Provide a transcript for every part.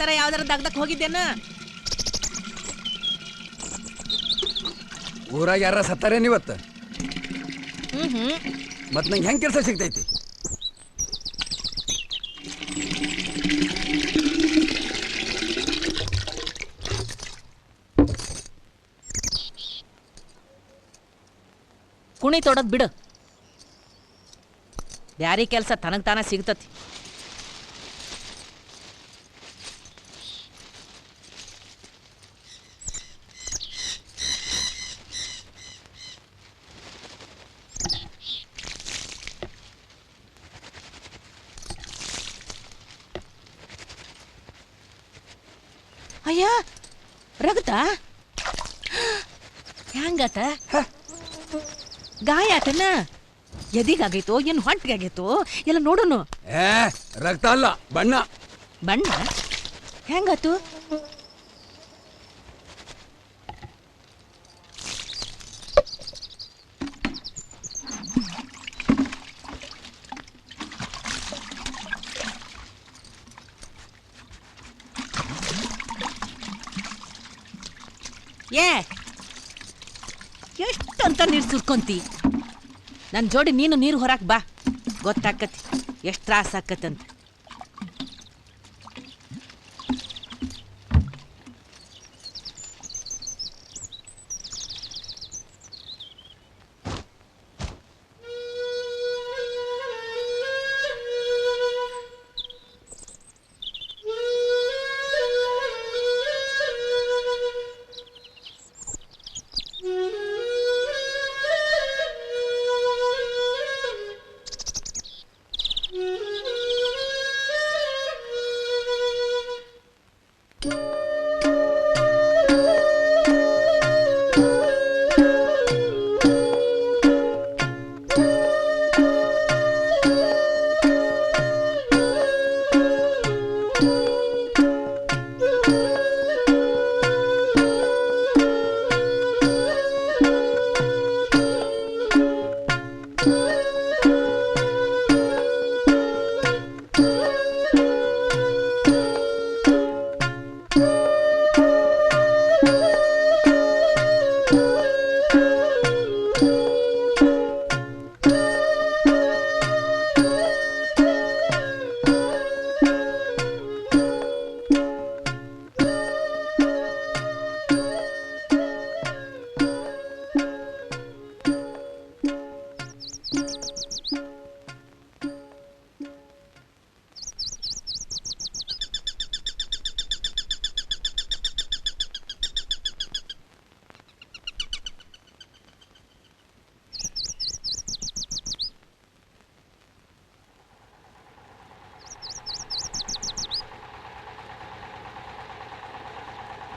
ತರ ಯಾವ್ದಾರ ದಗ್ದಕ್ ಹೋಗಿದ್ದೇನ? ಊರಾಗ ಯಾರ ಸತ್ತಾರೇನು ಇವತ್ತು? ಮತ್ ನಂಗೆ ಹೆಂಗ್ ಕೆಲಸ ಸಿಗ್ತೈತಿ? ಕುಣಿ ತೊಡದ್ ಬಿಡು, ಬ್ಯಾರಿ ಕೆಲಸ ತನಗ್ ತಾನ ಸಿಗ್ತತಿ. ಅಯ್ಯ ರಗತ ಹೆಂಗತ? ಗಾಯ ಆತನ? ಎದಿಗಾಗೈತೋ ಏನು ಹೊಂಟಿಗಾಗೈತೋ ಎಲ್ಲ ನೋಡುನು. ರಕ್ತ ಅಲ್ಲ, ಬಣ್ಣ. ಬಣ್ಣ ಹೆಂಗಾತು? ಎಷ್ಟಂತ ನೀರು ಸುರ್ಕೊಂತಿ? ನನ್ನ ಜೋಡಿ ನೀನು ನೀರು ಹೊರಕ್ ಬಾ, ಗೊತ್ತಾಕತಿ ಎಷ್ಟು ತ್ರಾಸ ಆಕತ್ತಂತ.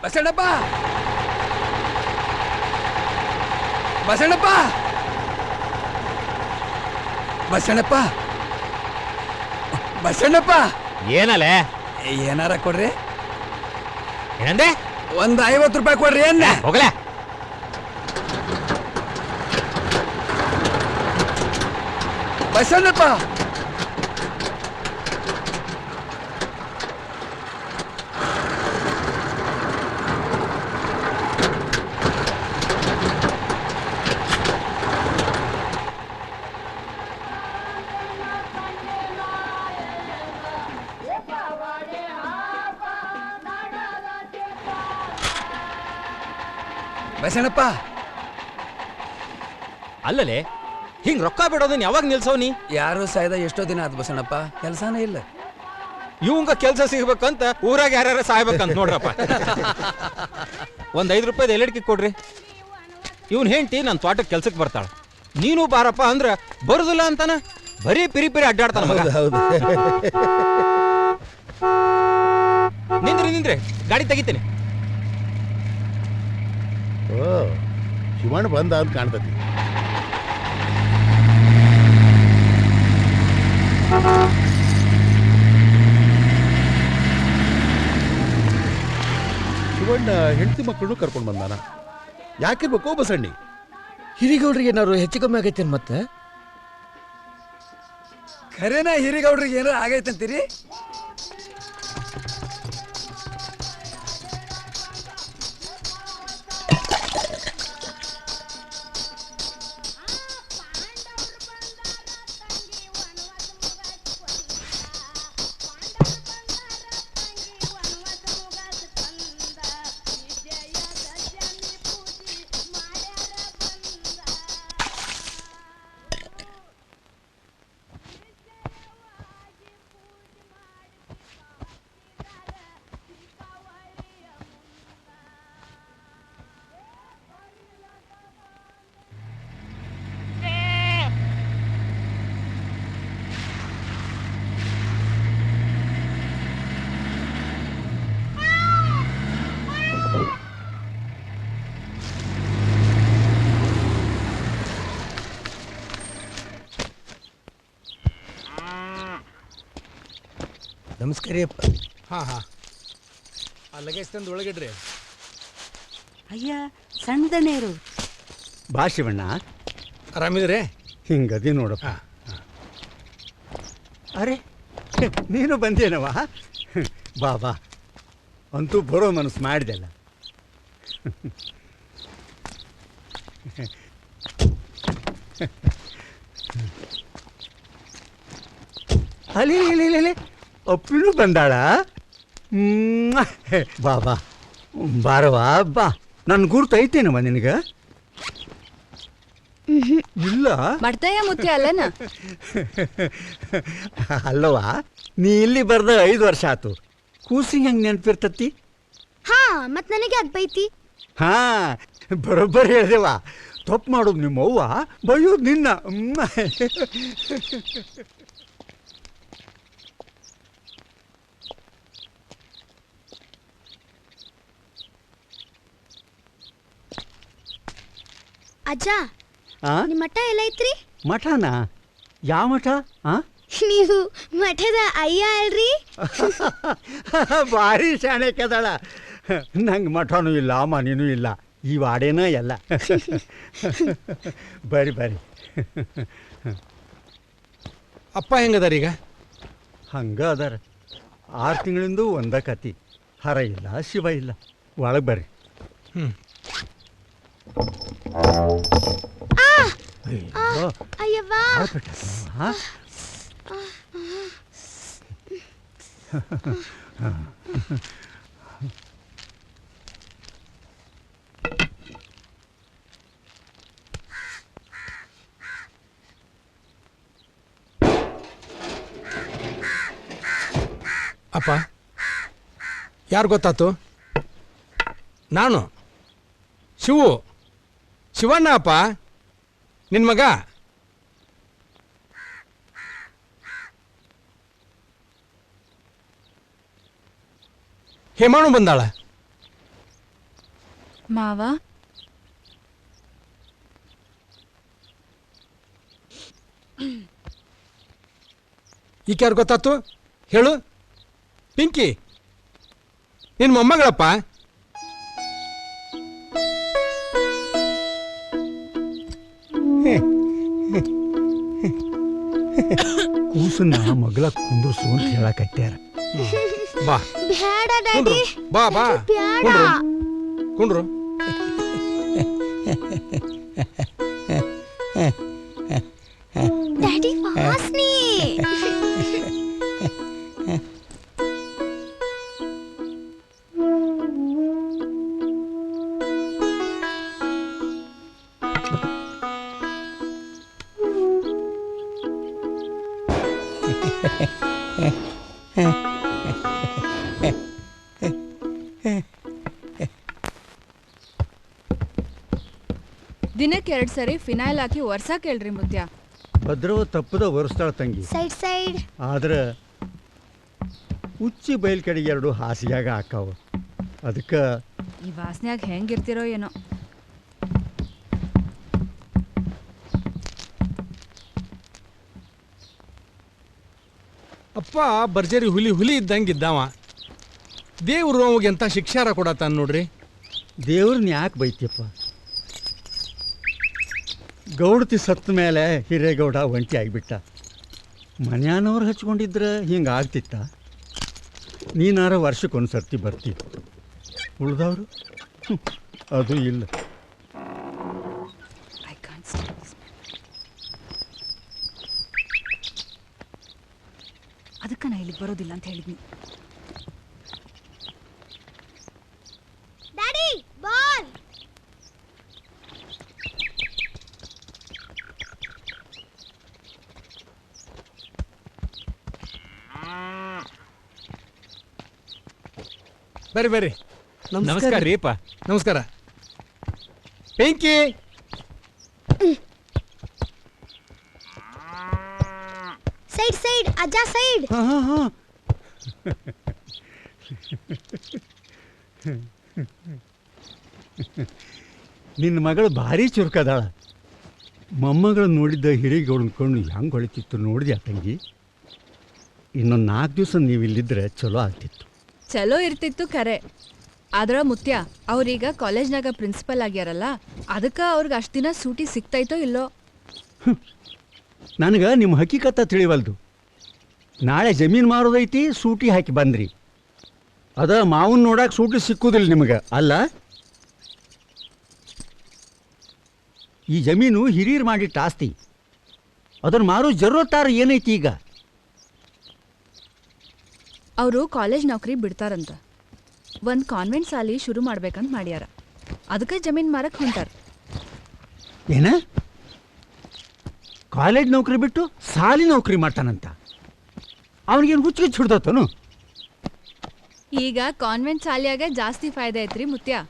ಬಸಣ್ಣಪ್ಪ, ಬಸಣ್ಣಪ್ಪ, ಬಸಣ್ಣಪ್ಪ, ಬಸಣ್ಣಪ್ಪ. ಏನಲ್ಲೇ? ಏನಾರ ಕೊಡ್ರಿ. ಏನಂದೆ? ಒಂದು 50 ರೂಪಾಯಿ ಕೊಡ್ರಿ. ಏನ ಹೋಗಲೇ? ಬಸಣ್ಣಪ್ಪ, ಬಸಣ್ಣಪ್ಪ. ಅಲ್ಲಲೇ ಹಿಂಗ್ ರೊಕ್ಕ ಬಿಡೋದನ್ನ ಯಾವಾಗ ನಿಲ್ಸೋನಿ? ಯಾರು ಸಾಯ್ದ ಎಷ್ಟೋ ದಿನ ಆದ್ ಬಸಣ್ಣಪ್ಪ, ಕೆಲಸನೇ ಇಲ್ಲ. ಇವಂಗ ಕೆಲಸ ಸಿಗ್ಬೇಕಂತ ಊರಾಗ ಯಾರ್ಯಾರ ಸಾಯ್ಬೇಕಂತ ನೋಡ್ರಪ್ಪ. ಒಂದ್ 5 ರೂಪಾಯಿ ಎಲ್ಲಡಿಕೆ ಕೊಡ್ರಿ. ಇವನ್ ಹೆಂಡತಿ ನನ್ನ ತೋಟಕ್ಕೆ ಕೆಲ್ಸಕ್ಕೆ ಬರ್ತಾಳ, ನೀನು ಬಾರಪ್ಪ ಅಂದ್ರ ಬರುದಿಲ್ಲ ಅಂತಾನ. ಬರೀ ಪಿರಿ ಪಿರಿ ಅಡ್ಡಾಡ್ತಾನ ಮಗ. ನಿಂದ್ರಿ ಗಾಡಿ ತೆಗಿತೀನಿ. ಓ, ಶಿವಣ್ಣ ಬಂದ ಅಂತ ಕಾಣ್ತತಿ. ಶಿವಣ್ಣ ಹೆಂಡತಿ ಮಕ್ಕಳನ್ನು ಕರ್ಕೊಂಡು ಬಂದಾನ. ಯಾಕಿರ್ಬೇಕು ಬಸಣ್ಣಿ? ಹಿರಿಗೌಡ್ರಿಗೆ ಏನಾದ್ರು ಹೆಚ್ಚು ಕಮ್ಮಿ ಆಗೈತೇನು? ಮತ್ತೆ ಖರೇನಾ ಹಿರಿಗೌಡ್ರಿಗೆ ಏನಾರ ಆಗೈತಂತೀರಿ? ನಮಸ್ಕಾರಿಯಪ್ಪ. ಹಾಂ ಹಾಂ ಆ ಲಗೇಜ್ ತಂದು ಒಳಗಿಡ್ರಿ. ಅಯ್ಯ ಸಣ್ಣದನೇರು ಬಾ ಶಿವಣ್ಣ, ಆರಾಮಿದ್ರೆ? ಹಿಂಗದಿ ನೋಡಪ್ಪ. ಅರೆ ನೀನು ಬಂದೇನವ? ಬಾ ಬಾ, ಅಂತೂ ಬರೋ ಮನಸ್ಸು ಮಾಡಿದೆಲ್ಲ. ಅಲ್ಲಿ ಅಪ್ಪಿನೂ ಬಂದಾಳ. ಬಾ ಬಾ ಬಾರವಾ ಬಾ. ನನ್ನ ಗುರ್ತು ಐತೇನವ ನಿನಗೆ? ಇಲ್ಲ ಮಡ್ತಾಯ ಮುತ್ಯ ಅಲ್ಲನ? ಅಲ್ಲವಾ, ನೀ ಇಲ್ಲಿ ಬರ್ದ 5 ವರ್ಷ ಆತು. ಕೂಸಿಂಗ್ ಹೆಂಗೆ ನೆನಪಿರ್ತತಿ? ಹಾ ಮತ್ ನನಗೆ ಯಾಕೆ ಬೈತಿ? ಹಾ ಬರೋಬ್ಬರಿ ಹೇಳ್ದೇವ. ತಪ್ಪು ಮಾಡೋದು ನಿಮ್ಮ ಅವ್ವ, ಬೈಯೋದು ನಿನ್ನ. ಅಜ್ಜ ಆ ನಿಮ್ಮ ಮಠ ಎಲ್ಲ ಐತ್ರಿ? ಮಠನಾ? ಯಾವ ಮಠ? ಆ ನೀವು ಮಠದ ಅಯ್ಯ ಅಲ್ರಿ? ಭಾರಿ ಶಾಣೆ ಕದಳ. ನಂಗೆ ಮಠನೂ ಇಲ್ಲ, ಮನೇನೂ ಇಲ್ಲ, ಈ ವಾಡೇನ ಎಲ್ಲ. ಬರಿ ಬರಿ. ಅಪ್ಪ ಹೆಂಗದಾರ ಈಗ? ಹಂಗ ಅದಾರ. 6 ತಿಂಗಳಿಂದ ಒಂದ ಕತಿ. ಹರ ಇಲ್ಲ, ಶಿವ ಇಲ್ಲ. ಒಳಗೆ ಬರ್ರಿ. ಅಯ್ಯವ್ವ ಅಪ್ಪ ಯಾರು ಗೊತ್ತಾತು? ನಾನು ಶಿವಣ್ಣ ಅಪ್ಪ, ನಿನ್ನ ಮಗ. ಹೇಮಾಣು ಬಂದಾಳ. ಮಾವ ಈಕೆ ಯಾರು ಗೊತ್ತಾತು ಹೇಳು? ಪಿಂಕಿ ನಿನ್ನ ಮೊಮ್ಮಗಳಪ್ಪ. ಕೂಸನ್ನ ಮಗಳ ಕುಂದ್ರಸು ಅಂತ ಹೇಳಕತ್ಯಾರ. ಬಾ ಬ್ಯಾಡ ಕುಂಡ್ರು, ಡ್ಯಾಡಿ, ಬಾ ಬಾ ಬ್ಯಾಡ. ಕುಂಡ್ರು. ಡ್ಯಾಡಿ ವಾಸ್ನಿ. ದಿನಕ್ಕೆ 2 ಸರಿ ಫಿನೈಲ್ ಹಾಕಿ ವರ್ಷ ಕೇಳ್ರಿ ಮುದ್ಯ. ಭದ್ರವ ತಪ್ಪದ ಒರೆಸ್ತಾಳ ತಂಗಿ. Side side. ಆದ್ರೆ ಉಚ್ಚಿ ಬಯಲ್ ಕಡೆಗೆ 2 ಹಾಸಿಗೆಯಾಗ ಹಾಕಾವ. ಅದಕ್ಕೆ ಈ ವಾಸನ್ಯಾಗ ಹೆಂಗಿರ್ತಿರೋ ಏನೋ. ಅಪ್ಪ ಭರ್ಜರಿ ಹುಲಿ ಇದ್ದಂಗಿದ್ದಾವ. ದೇವ್ರು ಅವಾಗ ಎಂಥ ಶಿಕ್ಷಾರ ಕೊಡತ್ತಾನ ನೋಡ್ರಿ. ದೇವ್ರನ್ನ ಯಾಕೆ ಬೈತಿಯಪ್ಪ? ಗೌಡತಿ ಸತ್ತ ಮೇಲೆ ಹಿರೇಗೌಡ ಒಂಟಿ ಆಗಿಬಿಟ್ಟ. ಮನ್ಯಾನವ್ರು ಹಚ್ಕೊಂಡಿದ್ರೆ ಹಿಂಗೆ ಆಗ್ತಿತ್ತ? ನೀನಾರ ವರ್ಷಕ್ಕೊಂದು ಸರ್ತಿ ಬರ್ತಿ, ಉಳ್ದವ್ರು ಅದು ಇಲ್ಲ. ಅದಕ್ಕೆ ನಾ ಇಲ್ಲಿಗೆ ಬರೋದಿಲ್ಲ ಅಂತ ಹೇಳಿದ್ನಿ. Daddy ball. ಬರ್ರಿ ಬರ್ರಿ. ನಮಸ್ಕಾರ ರೀಪ. ನಮಸ್ಕಾರ. ಪಿಂಕಿ ಸೈಡ್ ಸೈಡ್ ಅಜ್ಜ ಸೈಡ್. ನಿನ್ನ ಮಗಳು ಭಾರಿ ಚುರುಕದಾಳ. ಮೊಮ್ಮಗಳು ನೋಡಿದ್ದ ಹಿರೇಗೌಡನ ಕಣ್ಣು ಹೆಂಗೆ ಹೊಳಿತಿತ್ತು ನೋಡಿದ್ಯಾ ತಂಗಿ? ಇನ್ನೊಂದು 4 ದಿವಸ ನೀವು ಇಲ್ಲಿದ್ರೆ ಚಲೋ ಆಗ್ತಿತ್ತು. ಚಲೋ ಇರ್ತಿತ್ತು ಖರೆ. ಆದ್ರ ಮುತ್ಯ ಅವ್ರೀಗ ಕಾಲೇಜ್ನಾಗ ಪ್ರಿನ್ಸಿಪಲ್ ಆಗ್ಯಾರಲ್ಲ, ಅದಕ್ಕೆ ಅವ್ರಿಗೆ ಅಷ್ಟು ದಿನ ಸೂಟಿ ಸಿಗ್ತೈತೋ ಇಲ್ಲೋ. ನನಗೆ ನಿಮ್ಮ ಹಕ್ಕಿಕತ್ತ ತಿಳಿವಲ್ದು. ನಾಳೆ ಜಮೀನು ಮಾರೋದೈತಿ, ಸೂಟಿ ಹಾಕಿ ಬಂದ್ರಿ. ಅದ ಮಾವನ್ ನೋಡಕ್ಕೆ ಸೂಟಿ ಸಿಕ್ಕುದಿಲ್ಲ ನಿಮಗೆ ಅಲ್ಲ? ಈ ಜಮೀನು ಹಿರಿಯರು ಮಾಡಿಟ್ಟ ಆಸ್ತಿ, ಅದನ್ನು ಮಾರೋ ಜರೂರತ್ತಾರ ಏನೈತಿ ಈಗ? ಅವರು ಕಾಲೇಜ್ ನೌಕರಿ ಬಿಡ್ತಾರಂತ, ಒಂದು ಕಾನ್ವೆಂಟ್ ಸಾಲಿ ಶುರು ಮಾಡ್ಬೇಕಂತ ಮಾಡ್ಯಾರ. ಅದಕ್ಕೆ ಜಮೀನು ಮಾರಕ್ಕೆ ಹೊಂಟಾರ. ಏನ ಕಾಲೇಜ್ ನೌಕರಿ ಬಿಟ್ಟು ಸಾಲಿ ನೌಕರಿ ಮಾಡ್ತಾನಂತ? ಅವನಿಗೇನು ಹುಚ್ಚು ಹಿಡ್ದತನು? ಈಗ ಕಾನ್ವೆಂಟ್ ಸಾಲಿಯಾಗ ಜಾಸ್ತಿ ಫಾಯ್ದೆ ಐತ್ರಿ ಮುತ್ಯ.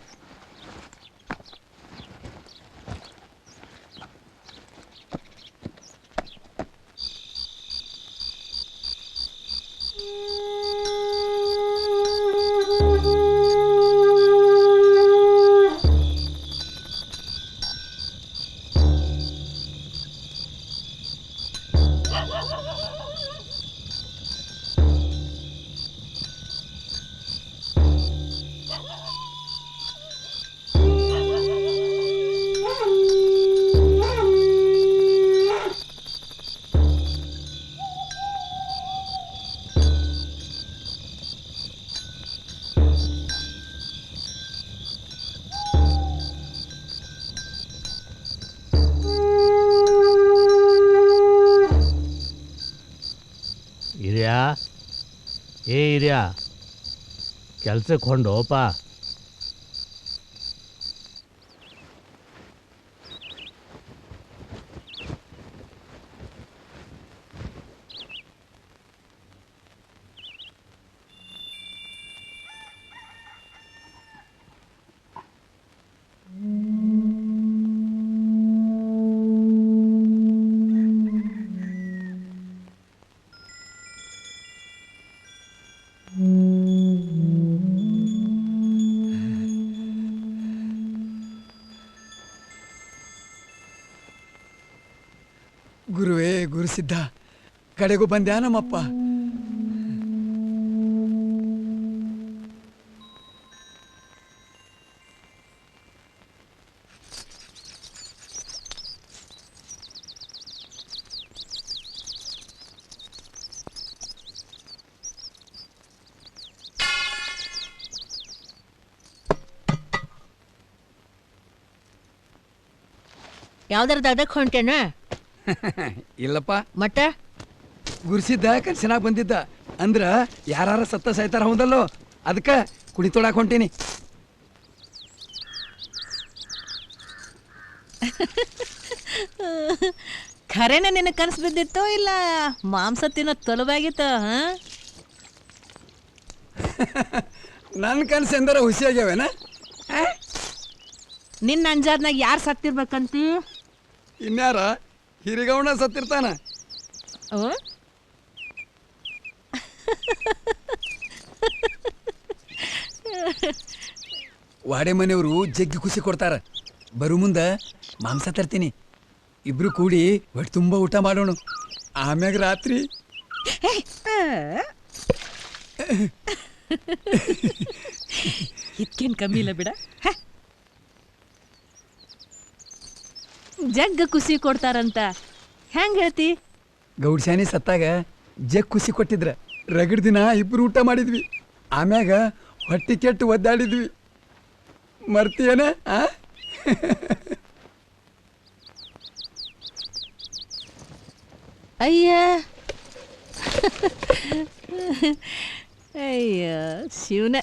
ಹಿರಿಯ ಕೆಲ್ಸಕ್ಕೆ ಹೊಂಡೋಪ. ಗುರುವೇ ಗುರುಸಿದ್ಧ, ಕಡೆಗೂ ಬಂದ್ಯಾ ನಮ್ಮಪ್ಪ? ಯಾವ್ದಾರ ದಡಕ್ ಹೊಂಟೇನ? ಇಲ್ಲಪ್ಪ. ಮತ್ತೆ ಗುರುಸಿದ್ದ ಕನ್ಸಿನಾಗ ಬಂದಿದ್ದ. ಅಂದ್ರ ಯಾರ ಸತ್ತ ಸಾಯ್ತಾರ ಹೌದಲ್ಲೋ, ಅದಕ್ಕೆ ಕುಡಿ ತೊಡಾಕ್ ಹೊಂಟೀನಿ. ಖರೇನ ನಿನ್ನ ಕನಸು ಬಿದ್ದಿತ್ತು ಇಲ್ಲ ಮಾಂಸ ತಿನ್ನೋ ತೊಲವಾಗಿತ್ತ? ನನ್ನ ಕನಸು ಎಂದಾರ ಹುಸಿಯಾಗ್ಯಾವೇನ? ನಿನ್ನ ಅಂಜಾದ್ನಾಗ ಯಾರು ಸತ್ತಿರ್ಬೇಕಂತಿ? ಇನ್ಯಾರ ಹಿರಿಗೌಣ ಸತ್ತಿರ್ತಾನ. ವಾಡೆ ಮನೆಯವರು ಜಗ್ಗಿ ಖುಷಿ ಕೊಡ್ತಾರ. ಬರು ಮುಂದ ಮಾಂಸ ತರ್ತೀನಿ, ಇಬ್ರು ಕೂಡಿ ಒಟ್ಟು ತುಂಬ ಊಟ ಮಾಡೋಣ. ಆಮ್ಯಾಗ ರಾತ್ರಿ ಇದಕ್ಕೇನು ಕಮ್ಮಿ ಇಲ್ಲ ಬಿಡ. ಜಗ್ಗ ಖುಷಿ ಕೊಡ್ತಾರಂತ ಹೆಂಗ್ ಹೇಳ್ತಿ? ಗೌಡ್ಶಾನಿ ಸತ್ತಾಗ ಜಗ್ ಖುಷಿ ಕೊಟ್ಟಿದ್ರ. ರಗಡ್ ದಿನ ಇಬ್ರು ಊಟ ಮಾಡಿದ್ವಿ, ಆಮ್ಯಾಗ ಹೊಟ್ಟಿ ಕೆಟ್ಟು ಒದ್ದಾಡಿದ್ವಿ. ಮರ್ತೀಯನ? ಅಯ್ಯ ಅಯ್ಯ ಶಿವನ.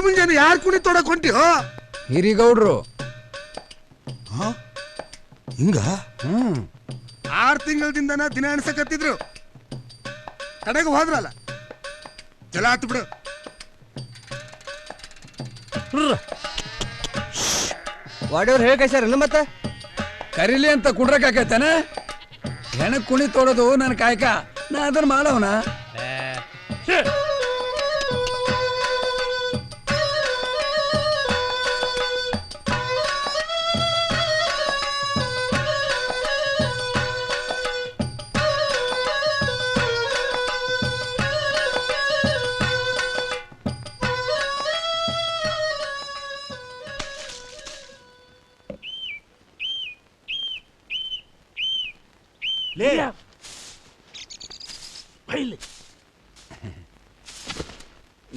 ಮುಂಜಾನೆ ಯಾರು ಕುಣಿ ತೊಡಕ್ ಹೊಂಟಿಯೋ? ಹಿರಿಗೌಡ್ರು. ಹಿಂಗ 6 ತಿಂಗಳದಿಂದ ದಿನ ಎಣ್ಸಕತ್ತಿದ್ರು. ಕಡೆಗೆ ಹೋದ್ರಲ್ಲ, ಚಲ ಹತ್ತು ಬಿಡು. ವಾಡಿಯವ್ರು ಹೇಳಿ ಕಳ್ಸ್ಯಾರಲ್ಲ ಮತ್ತೆ ಕರೀಲಿ ಅಂತ ಕುಡ್ರಕ್ಕಾಕೈತಾನ? ಹೆಣಕ್ ಕುಣಿ ತೋಡೋದು ನನ್ನ ಕಾಯಕ, ನಾ ಅದನ್ನ ಮಾಡವನ.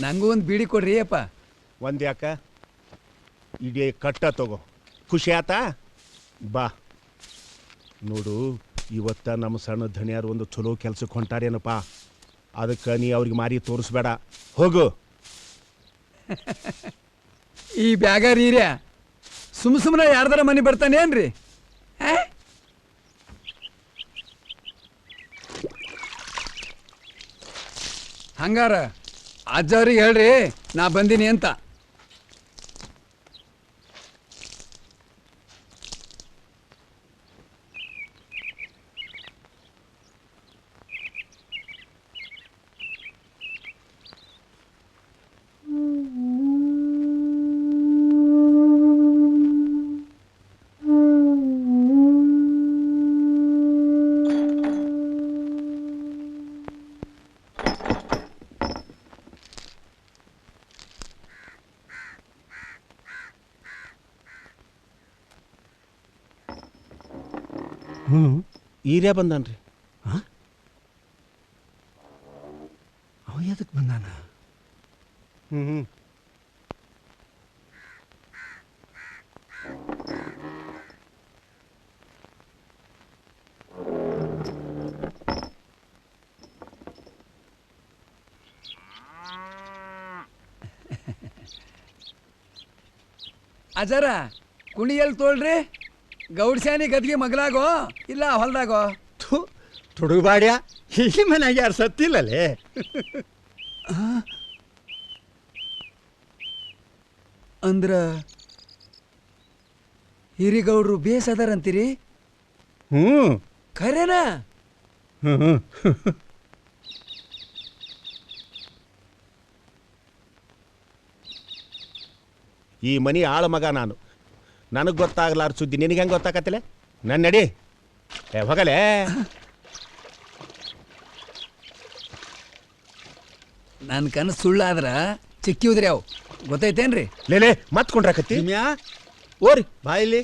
ನಂಗೂ ಒಂದು ಬೀಡಿ ಕೊಡ್ರಿ ಅಪ್ಪ. ಒಂದ್ ಯಾಕ ಇಡೀ ಕಟ್ಟ ತಗೋ. ಖುಷಿ ಆತಾ? ಬಾ ನೋಡು, ಇವತ್ತ ನಮ್ಮ ಸಣ್ಣ ಧನಿಯಾರು ಒಂದು ಚಲೋ ಕೆಲ್ಸಕ್ಕೆ ಹೊಂಟಾರೇನಪ್ಪ. ಅದಕ್ಕೆ ನೀ ಅವ್ರಿಗೆ ಮಾರಿ ತೋರಿಸ್ಬೇಡ, ಹೋಗು. ಈ ಬ್ಯಾಗ ರೀರ್ಯ ಸುಮ್ಮನೆ ಯಾರ್ದಾರ ಮನೆ ಬರ್ತಾನೇನ್ರಿ? ಹಂಗಾರ ಅಜ್ಜವ್ರಿಗೆ ಹೇಳ್ರಿ ನಾ ಬಂದೀನಿ ಅಂತ. ಈರೇ ಬಂದಾನ್ರಿ. ಅವ ಎದಕ್ಕೆ ಬಂದಾನ? ಅಜರ ಕುಣಿಯಲ್ಲಿ ತೋಳ್ರಿ. ಗೌಡ್ಸ್ಯಾನಿ ಗದ್ಗೆ ಮಗ್ಲಾಗೋ ಇಲ್ಲ ಹೊಲ್ದಾಗೋ? ತುಡುಗ್ಬಾಡ್ಯ, ಇಲ್ಲಿ ಮನೆಯಾಗ ಯಾರು ಸತ್ತಿಲ್ಲಲೇ. ಅಂದ್ರ ಹಿರಿಗೌಡ್ರು ಬೇಸದಾರಂತೀರಿ? ಖರೇನಾ? ಈ ಮನಿ ಆಳ ಮಗ ನಾನು. ನನಗೆ ಗೊತ್ತಾಗ್ಲಾರ ಸುದ್ದಿ ನಿನಗೆ ಹೆಂಗೆ ಗೊತ್ತಾಗತ್ತಿಲ್ಲ? ನನ್ನ ನಡಿ ಹೋಗಲೇ. ನನ್ನ ಕನಸು ಸುಳ್ಳಾದ್ರ ಚಿಕ್ಕಿವುದ್ರಿ ಅವು ಗೊತ್ತೈತೇನ್ರಿ? ಲೇಲೆ ಮತ್ ಕೊಂಡ್ರಾಕತ್ತಿ ಓರಿ ಬಾಯಿಲಿ.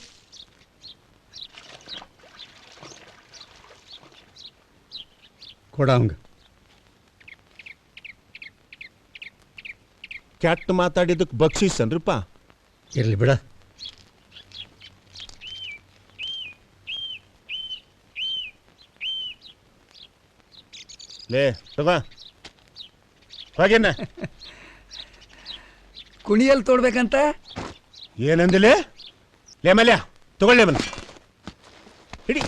ಕೊಡ ಅವಂಗ. ಕೆಟ್ಟ ಮಾತಾಡಿದ್ದಕ್ಕೆ ಬಕ್ಷಿಸನ್ರಿಪ್ಪ. ಇರ್ಲಿ ಬಿಡ. ಲೇ ತಗೋ ಹೋಗೇನ. ಕುಣಿಯಲ್ಲಿ ತೋಡ್ಬೇಕಂತ ಏನಂದಿಲೆ? ಲೇ ಮಲ್ಯ ತಗೊಳ್ಳೆ ಬನ್ನ ಹಿಡಿ.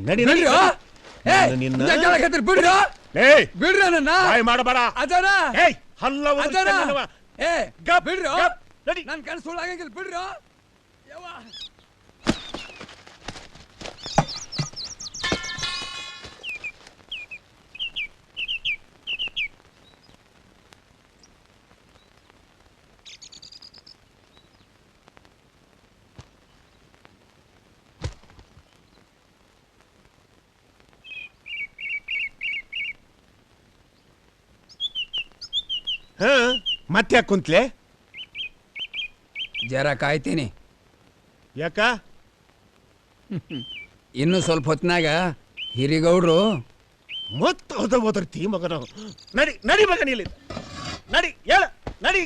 ನಡಿ ನಡಿ ಬಿಡ್ರಿ ಬಿಡ್ರಿ ನನ್ನ ಮಾಡಬಾರ. ಅಜರ ಹಲ್ಲ ಬಿಡ್ರಿ. ನನ್ನ ಕನಸು ಸುಳ್ಳಾಗಂಗಿಲ್ಲ ಬಿಡ್ರಿ. ಮತ್ತೆ ಯಾಕೆ ಕುಂತ್ಲೆ? ಜರ ಕಾಯ್ತೀನಿ. ಯಾಕ? ಇನ್ನು ಸ್ವಲ್ಪ ಹೊತ್ತಿನಾಗ ಹಿರಿಗೌಡ್ರು ಮತ್ತೆ ಹೋದರ್ತಿ ಮಗನ. ನಡಿ ನಡಿ ಮಗನ ಇಲ್ಲಿ ನಡಿ ಹೇಳ ನಡಿ.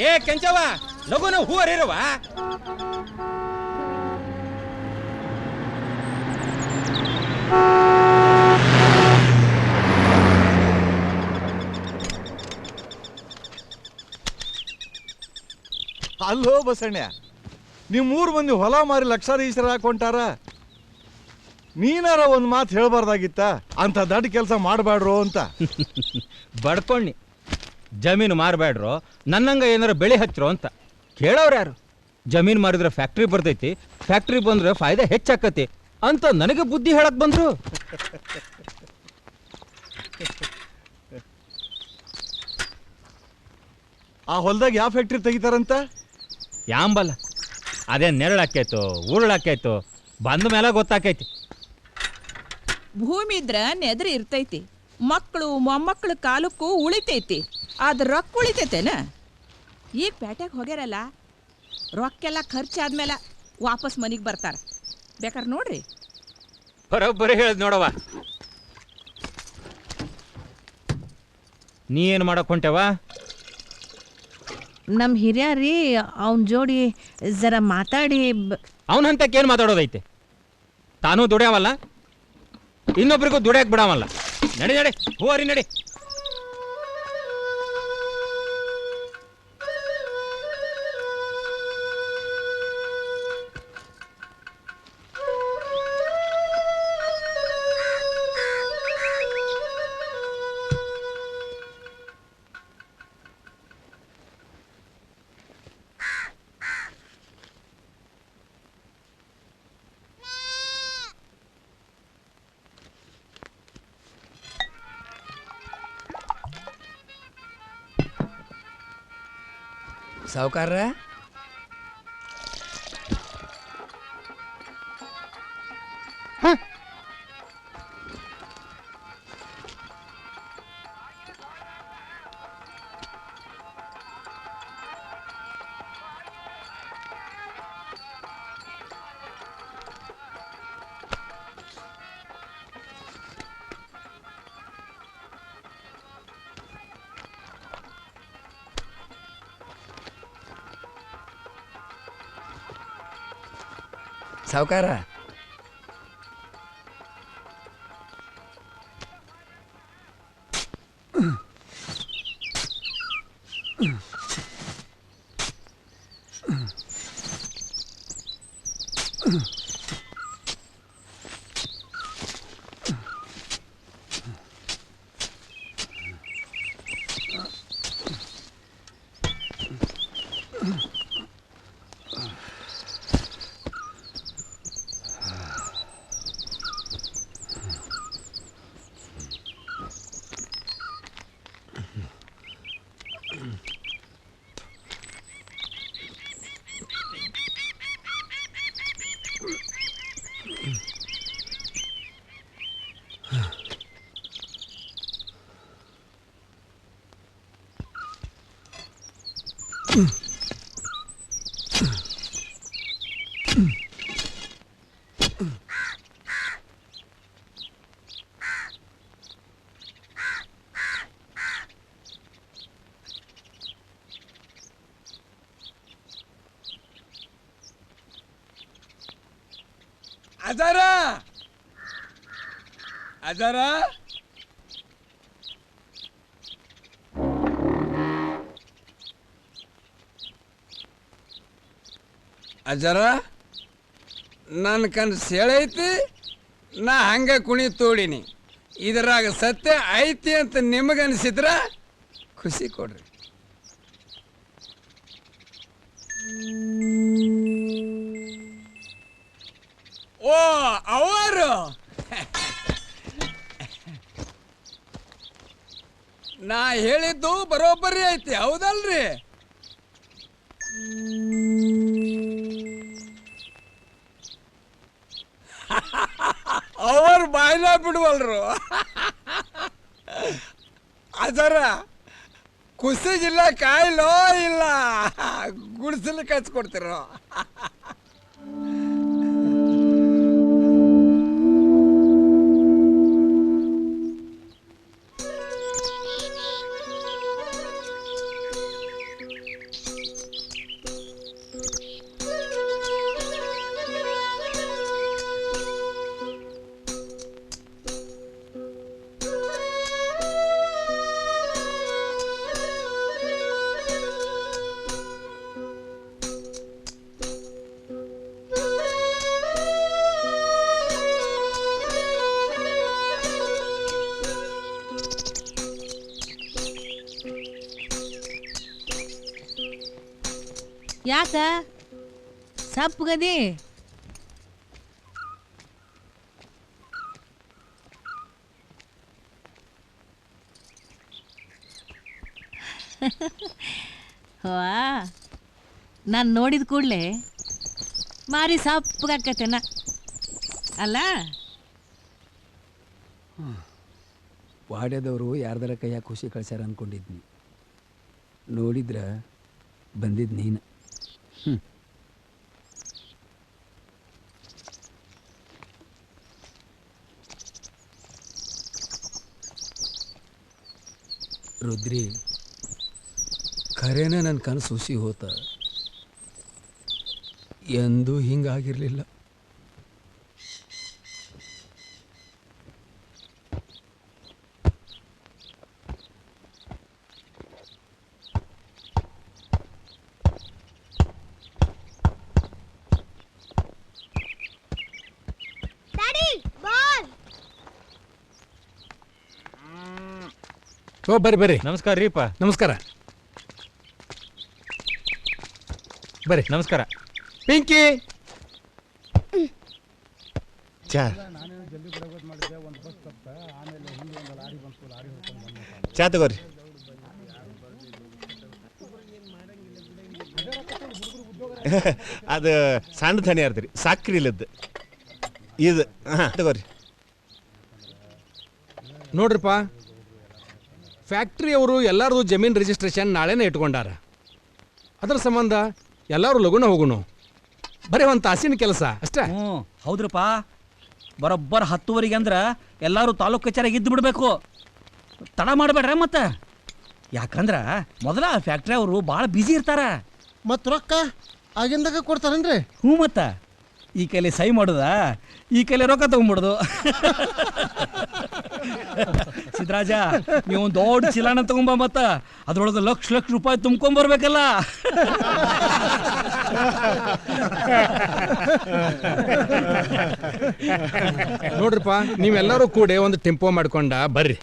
ಏ ಕೆಂಚವ ಲಗುನ ಹೂ ಹರಿರವ. ಅಲ್ಲೋ ಬಸಣ್ಣ, ನಿಮ್ಮೂರು ಮಂದಿ ಹೊಲ ಮಾರಿ ಲಕ್ಷಾರು ಈಶ್ವರ ಹಾಕೊಂಟಾರ. ನೀನಾರ ಒಂದು ಮಾತು ಹೇಳ್ಬಾರ್ದಾಗಿತ್ತ, ಅಂತ ದೊಡ್ಡ ಕೆಲಸ ಮಾಡಬೇಡ್ರು ಅಂತ. ಬಡ್ಕೊಂಡಿ ಜಮೀನು ಮಾರಬೇಡ್ರು, ನನ್ನಂಗ ಏನಾರ ಬೆಳೆ ಹಚ್ಚಿರೋ ಅಂತ ಕೇಳೋರು ಯಾರು? ಜಮೀನು ಮಾರಿದ್ರೆ ಫ್ಯಾಕ್ಟ್ರಿ ಬರ್ತೈತಿ, ಫ್ಯಾಕ್ಟ್ರಿ ಬಂದ್ರೆ ಫಾಯ್ದೆ ಹೆಚ್ಚಾಕತಿ ಅಂತ ನನಗೆ ಬುದ್ಧಿ ಹೇಳಕ್ ಬಂದ್ರು. ಆ ಹೊಲದಾಗ ಯಾವ ಫ್ಯಾಕ್ಟ್ರಿ ತೆಗಿತಾರಂತ? ಯಾಂಬಲ್ಲ, ಅದೇ ನೆರಳಾಕೈತು ಉರುಳಾಕೈತು ಬಂದ ಮೇಲೆ ಗೊತ್ತಾಕೈತಿ. ಭೂಮಿ ಇದ್ರ ನೆದ್ರ ಇರ್ತೈತಿ, ಮಕ್ಕಳು ಮೊಮ್ಮಕ್ಕಳು ಕಾಲಕ್ಕೂ ಉಳಿತೈತಿ. ಅದ್ ರೊಕ್ಕ ಉಳಿತೈತೇನ? ಈಗ ಪೇಟೆಗೆ ಹೋಗ್ಯಾರಲ್ಲ, ರೊಕ್ಕೆಲ್ಲ ಖರ್ಚಾದ್ಮೇಲೆ ವಾಪಸ್ ಮನೆಗೆ ಬರ್ತಾರ. ಬೇಕಾರೆ ನೋಡ್ರಿ. ಬರೋಬ್ಬರಿ ಹೇಳ್ದ್ ನೋಡವ. ನೀ ಏನು ಮಾಡಕ್ ಹೊಂಟವ? ನಮ್ಮ ಹಿರಿಯರಿ ಅವನ ಜೋಡಿ ಜರ ಮಾತಾಡಿ. ಅವನಂತಕ್ಕೆ ಏನು ಮಾತಾಡೋದೈತೆ? ತಾನೂ ದುಡ್ಯಾವಲ್ಲ, ಇನ್ನೊಬ್ರಿಗೂ ದುಡ್ಯಾಕ್ ಬಿಡಾವಲ್ಲ. ನಡಿ ನಡಿ ಹೂವರಿ ನಡಿ. ಸಾವುಕಾರ, ಸಾವುಕಾರ, ಅಜಾರ ಅಜಾರ ಅಜಾರ, ನನ್ನ ಕಣ್ಣು ಸೆಳೈತಿ, ನಾ ಹಂಗೆ ಕುಣಿ ತೋಡಿನಿ. ಇದ್ರಾಗ ಸತ್ಯ ಐತಿ ಅಂತ ನಿಮಗನ್ಸಿದ್ರ ಖುಷಿ ಕೊಡ್ರಿ. ಓ ಅವರು ನಾ ಹೇಳಿದ್ದು ಬರೋಬ್ಬರಿ ಐತಿ, ಹೌದಲ್ರಿ? ಅವರು ಬಾಯಿನ ಬಿಡುವಲ್ರು. ಅದರ ಖುಷಿಗಿಲ್ಲ ಕಾಯಿಲೋ ಇಲ್ಲ ಗುಡಿಸಲಿಕ್ಕೆ ಹಚ್ಕೊಡ್ತಿರೋ. ಯಾಕ ಸಪ್ಪಗದಿ ವಾ ನಾನು ನೋಡಿದ ಕೂಡಲೇ ಮಾರಿ ಸಪ್ಪಗಾಕತ್ತೇನ ಅಲ್ಲ. ವಾಡ್ಯದವರು ಯಾರ್ದಾರ ಕೈಯಾಗ ಖುಷಿ ಕಳ್ಸ್ಯಾರ ಅಂದ್ಕೊಂಡಿದ್ನಿ, ನೋಡಿದ್ರ ಬಂದಿದ್ದು ನೀನು. ರುದ್ರಿ, ಖರೇನ ನನ್ನ ಕನಸು ಹುಸಿ ಹೋತ. ಎಂದೂ ಹಿಂಗಾಗಿರಲಿಲ್ಲ. ಓ ಬರ್ರಿ ಬರ್ರಿ. ನಮಸ್ಕಾರ ರೀಪ. ನಮಸ್ಕಾರ. ಬರ್ರಿ. ನಮಸ್ಕಾರ. ಪಿಂಕಿ ಚಾ ಚಾ ತಗೋರಿ. ಅದು ಸಣ್ಣ ಧನಿ ಇರ್ತೀರಿ, ಸಕ್ರಿ ಇಲ್ಲದ್ದು ಇದು. ಹಾಂ ತಗೋರಿ. ನೋಡ್ರಿಪ್ಪ, ಫ್ಯಾಕ್ಟ್ರಿಯವರು ಎಲ್ಲರದು ಜಮೀನು ರಿಜಿಸ್ಟ್ರೇಷನ್ ನಾಳೆನೇ ಇಟ್ಕೊಂಡಾರ. ಅದರ ಸಂಬಂಧ ಎಲ್ಲರೂ ಲಗುನ ಹೋಗುನು. ಬರೀ ಒಂದು ತಾಸಿನ ಕೆಲಸ ಅಷ್ಟೇ. ಹೌದ್ರಪ್ಪ, ಬರೋಬ್ಬರ 10:30 ಅಂದ್ರೆ ಎಲ್ಲರೂ ತಾಲೂಕು ಕಚೇರಿಗೆ ಇದ್ದು ಬಿಡಬೇಕು. ತಡ ಮಾಡಬೇಡ್ರ ಮತ್ತೆ, ಯಾಕಂದ್ರೆ ಮೊದಲ ಫ್ಯಾಕ್ಟ್ರಿ ಅವರು ಭಾಳ ಬ್ಯುಸಿ ಇರ್ತಾರ. ಮತ್ತು ರೊಕ್ಕ ಆಗಿಂದಾಗ ಕೊಡ್ತಾರೇನ್ರಿ? ಹ್ಞೂ, ಮತ್ತೆ ಈ ಕೈಲಿ ಸೈ ಮಾಡೋದ, ಈ ಕೈಲಿ ರೊಕ್ಕ ತಗೊಂಡ್ಬಿಡೋದು. ಸಿದ್ದರಾಜ, ನೀವು ಒಂದು ದೊಡ್ಡ ಚೀಲಾನ ತಗೊಂಬ, ಮತ್ತ ಅದ್ರೊಳಗೆ ಲಕ್ಷ ಲಕ್ಷ ರೂಪಾಯಿ ತುಂಬ್ಕೊಂಬರ್ಬೇಕಲ್ಲ. ನೋಡ್ರಿಪ್ಪ, ನೀವೆಲ್ಲರೂ ಕೂಡ ಒಂದು ಟೆಂಪೋ ಮಾಡ್ಕೊಂಡ ಬರ್ರಿ,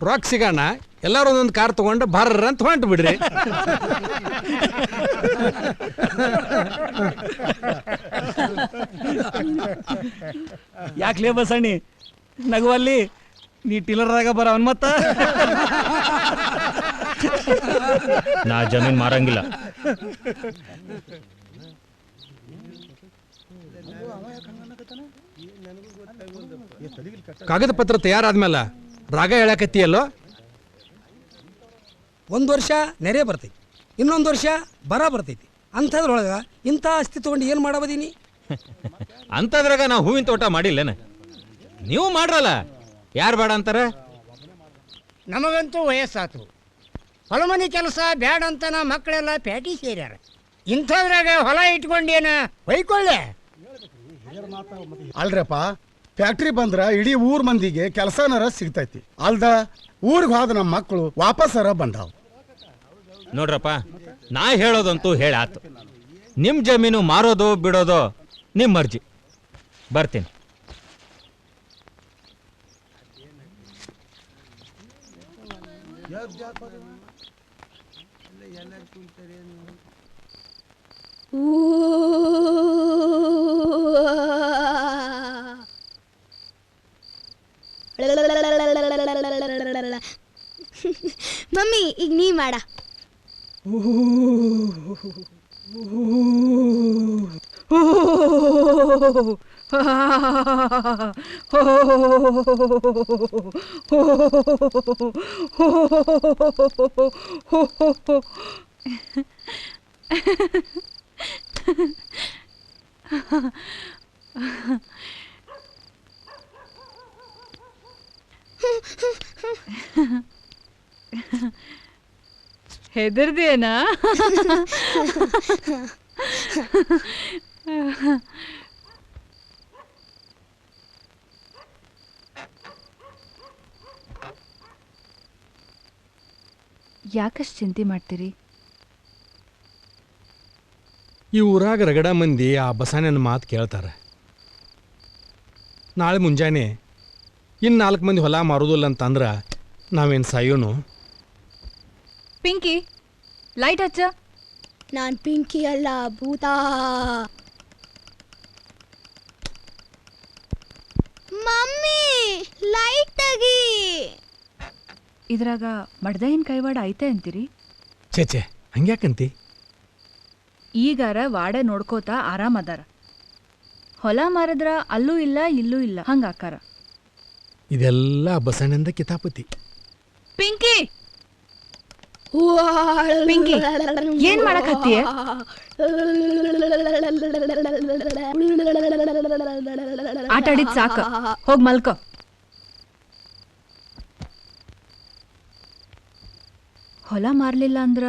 ರೊಕ್ಕ ಸಿಗೋಣ. ಎಲ್ಲರೂ ಒಂದೊಂದು ಕಾರ್ ತಗೊಂಡು ಬರ್ರ ಅಂತ ಹೊಂಟು ಬಿಡ್ರಿ. ಯಾಕ್ಲೇ ಬಸಣ್ಣಿ ನಗುವಲ್ಲಿ, ನೀ ಟಿಲರ್ದಾಗ ಬರವನ್ ಮತ್ತ. ನಾ ಜಮೀನ್ ಮಾರಂಗಿಲ್ಲ. ಕಾಗದ ಪತ್ರ ತಯಾರಾದ್ಮೇಲೆ ರಾಗ ಹೇಳಕತ್ತೀಯಲ್ಲೋ? 1 ವರ್ಷ ನೆರೆ ಬರ್ತೈತಿ, ಇನ್ನೊಂದು ವರ್ಷ ಬರ ಬರ್ತೈತಿ. ಅಂಥದ್ರೊಳಗೆ ಇಂಥ ಆಸ್ತಿ ತೊಗೊಂಡು ಏನು ಮಾಡಬೋದೀನಿ? ಅಂಥದ್ರಾಗ ನಾವು ಹೂವಿನ ತೋಟ ಮಾಡಿಲ್ಲೇನ? ನೀವು ಮಾಡ್ರಲ್ಲ, ಯಾರು ಬೇಡ ಅಂತಾರ? ನಮಗಂತೂ ವಯಸ್ಸಾತು, ಹೊಲಮನಿ ಕೆಲಸ ಬ್ಯಾಡ ಅಂತ ನಾ ಮಕ್ಕಳೆಲ್ಲ ಪ್ಯಾಟಿ ಸೇರ್ಯಾರ. ಇಂಥದ್ರಾಗ ಹೊಲ ಇಟ್ಕೊಂಡೇನ ಹೊಯ್ಕೊಳ್ಳೆ. ಅಲ್ರಪ್ಪ, ಫ್ಯಾಕ್ಟ್ರಿ ಬಂದ್ರ ಇಡೀ ಊರ್ ಮಂದಿಗೆ ಕೆಲಸನಾರ ಸಿಗ್ತೈತಿ. ಅಲ್ದ ಊರಿಗೆ ಹೋದ ನಮ್ಮ ಮಕ್ಕಳು ವಾಪಸ್ಸರ ಬಂದಾವ್. ನೋಡ್ರಪ್ಪ, ನಾ ಹೇಳೋದಂತೂ ಹೇಳಾತು. ನಿಮ್ಮ ಜಮೀನು ಮಾರೋದು ಬಿಡೋದು ನಿಮ್ಮ ಮರ್ಜಿ. ಬರ್ತೀನಿ. ಮಮ್ಮಿ, ಈಗ ನೀ ಮಾಡ. ಹೆದರ್ದೇನಾ? ಯಾಕಷ್ಟು ಚಿಂತೆ ಮಾಡ್ತೀರಿ? ಈ ಊರಾಗ ರಗಡ ಮಂದಿ ಆ ಬಸಣ್ಣನ ಮಾತು ಕೇಳ್ತಾರೆ. ನಾಳೆ ಮುಂಜಾನೆ ಇನ್ನು 4 ಮಂದಿ ಹೊಲ ಮಾರೋದಿಲ್ಲ ಅಂತಂದ್ರೆ ನಾವೇನು ಸಾಯೋನು? ಪಿಂಕಿ, ಲೈಟ್ ಹಚ್ಚ. ನಾನ್ ಪಿಂಕಿ ಅಲ್ಲ ಭೂತ. ಮಮ್ಮಿ ಲೈಟ್ ತೆಗಿ. ಇದ್ರಾಗ ಮಡ್ದೈನ್ ಕೈವಾಡ ಐತೆ ಅಂತೀರಿ? ಛೇ ಹಂಗ್ಯಾಕಂತಿ? ಈಗಾರ ವಾಡೆ ನೋಡ್ಕೋತ ಆರಾಮ್ ಅದಾರ. ಹೊಲ ಮಾರದ್ರ ಅಲ್ಲೂ ಇಲ್ಲ ಇಲ್ಲೂ ಇಲ್ಲ ಹಂಗ ಆಕಾರ. ಇದೆಲ್ಲ ಬಸಣ್ಣಂದ ಕಿತಾಪತಿ. ಪಿಂಕಿ ಪಿಂಕಿ ಏನ್ ಮಾಡಕ್ ಹತ್ತೀಯ? ಆಟ ಆಡಿದ್ ಸಾಕ, ಹೋಗ್ ಮಲ್ಕೋ. ಹೊಲ ಮಾರ್ಲಿಲ್ಲ ಅಂದ್ರ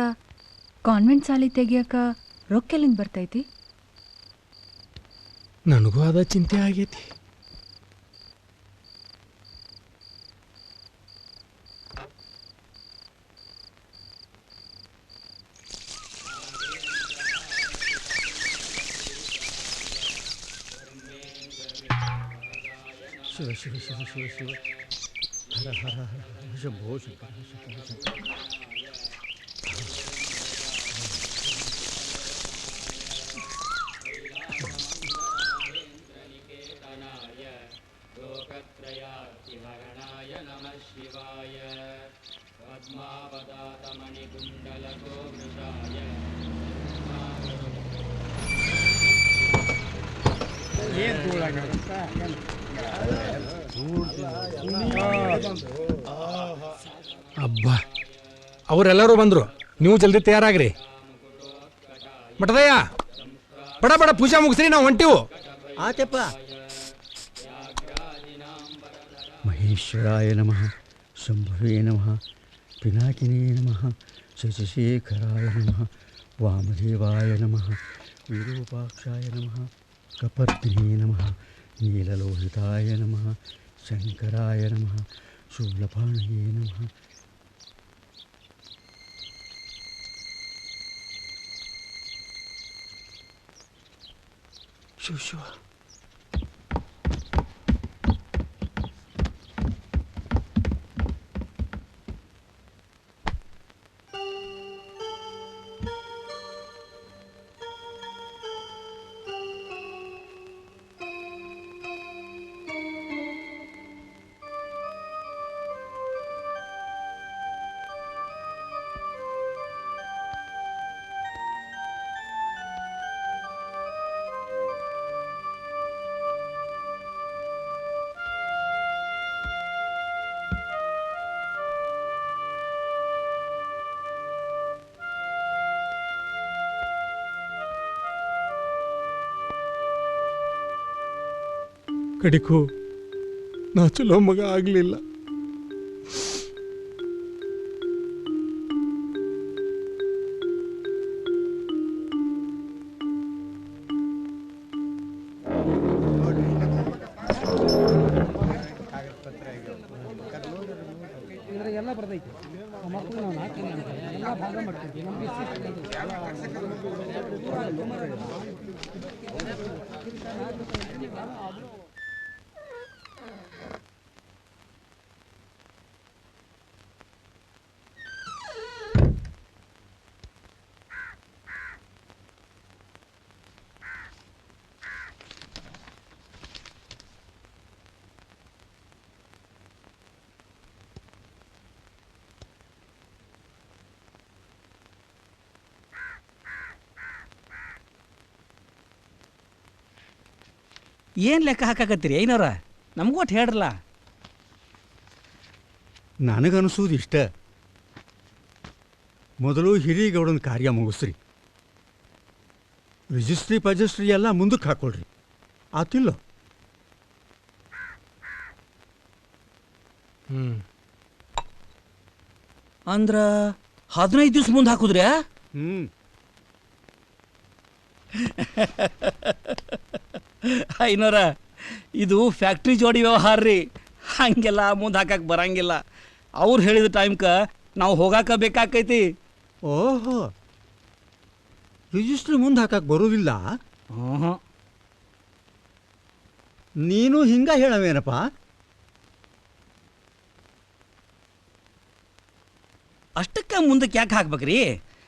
ಕಾನ್ವೆಂಟ್ ಸಾಲಿ ತೆಗಿಯಕ ರೊಕ್ಕೆಲ್ಲಿಂದ ಬರ್ತೈತಿ? ನನಗೂ ಅದ ಚಿಂತೆ ಆಗೈತಿ. ಶಿವ ಶಿವ ಶಿವ ಶಿವ ಶಿವ ಹರ ಹರ ಹರ ಶಂಭೋ ಶಂಕರ ಶಂಕರ ಶಂಕರ. ಅಬ್ಬಾ, ಅವರೆಲ್ಲರೂ ಬಂದ್ರು. ನೀವು ಜಲ್ದಿ ತಯಾರಾಗ್ರಿ. ಮಠದಯ್ಯ, ಬಡ ಬಡ ಪೂಜಾ ಮುಗಿಸ್ರಿ, ನಾವು ಹೊಂಟಿವು. ಆತಪ್ಪ. ಮಹೇಶ್ವರಾಯ ನಮಃ, ಶಂಭವೇ ನಮಃ, ಪಿನಾಕಿನೇ ನಮಃ, ಶಶಿಶೇಖರಾಯ ನಮಃ, ವಾಮದೇವಾಯ ನಮಃ, ವಿರೂಪಾಕ್ಷಾಯ ನಮಃ, ಕಪರ್ದಿನೇ ನಮಃ, ನೀಲಲೋಹಿತಾಯ ನಮಃ, ಶಂಕರಾಯ ನಮಃ, ಶೂಲಪಾಣಯೇ ನಮಃ. ಶಿವ ಶಿವ. ಕಡಿಕು ನಾ ಚಲೋ ಮಗ ಆಗಲಿಲ್ಲ. ಎಲ್ಲ ಬರ್ತೈತಿ ಮಕ್ಕಳು ನಾವು ಹಾಕ್ತೀನಿ ಅಂತ ಎಲ್ಲ ಭಾಗ ಮಾಡ್ತೀವಿ. ಏನು ಲೆಕ್ಕ ಹಾಕಾಕತ್ತೀರಿ ಐನವ್ರ? ನಮಗೂ ಒಟ್ಟು ಹೇಳ್ರಲ್ಲ. ನನಗನ್ಸೋದು ಇಷ್ಟ, ಮೊದಲು ಹಿರಿಗೌಡನ ಕಾರ್ಯ ಮುಗಿಸ್ರಿ, ರಿಜಿಸ್ಟ್ರಿ ಪಜಿಸ್ಟ್ರಿ ಎಲ್ಲ ಮುಂದಕ್ಕೆ ಹಾಕೊಳ್ರಿ. ಆತಿಲ್ಲ? ಅಂದ್ರ 15 ದಿವ್ಸ ಮುಂದೆ ಹಾಕುದ್ರ್ಯಾ? ಐನೋರ, ಇದು ಫ್ಯಾಕ್ಟ್ರಿ ಜೋಡಿ ವ್ಯವಹಾರ ರೀ, ಹಂಗೆಲ್ಲ ಮುಂದೆ ಹಾಕಕ್ಕೆ ಬರಂಗಿಲ್ಲ. ಅವ್ರು ಹೇಳಿದ ಟೈಮ್ಗೆ ನಾವು ಹೋಗಾಕ ಬೇಕಾಕೈತಿ. ಓಹೋ, ರಿಜಿಸ್ಟ್ರಿ ಮುಂದೆ ಹಾಕಕ್ಕೆ ಬರೋದಿಲ್ಲ? ನೀನು ಹಿಂಗ ಹೇಳವೇನಪ್ಪ? ಅಷ್ಟಕ್ಕೆ ಮುಂದಕ್ಕೆ ಯಾಕೆ ಹಾಕ್ಬೇಕ್ರಿ?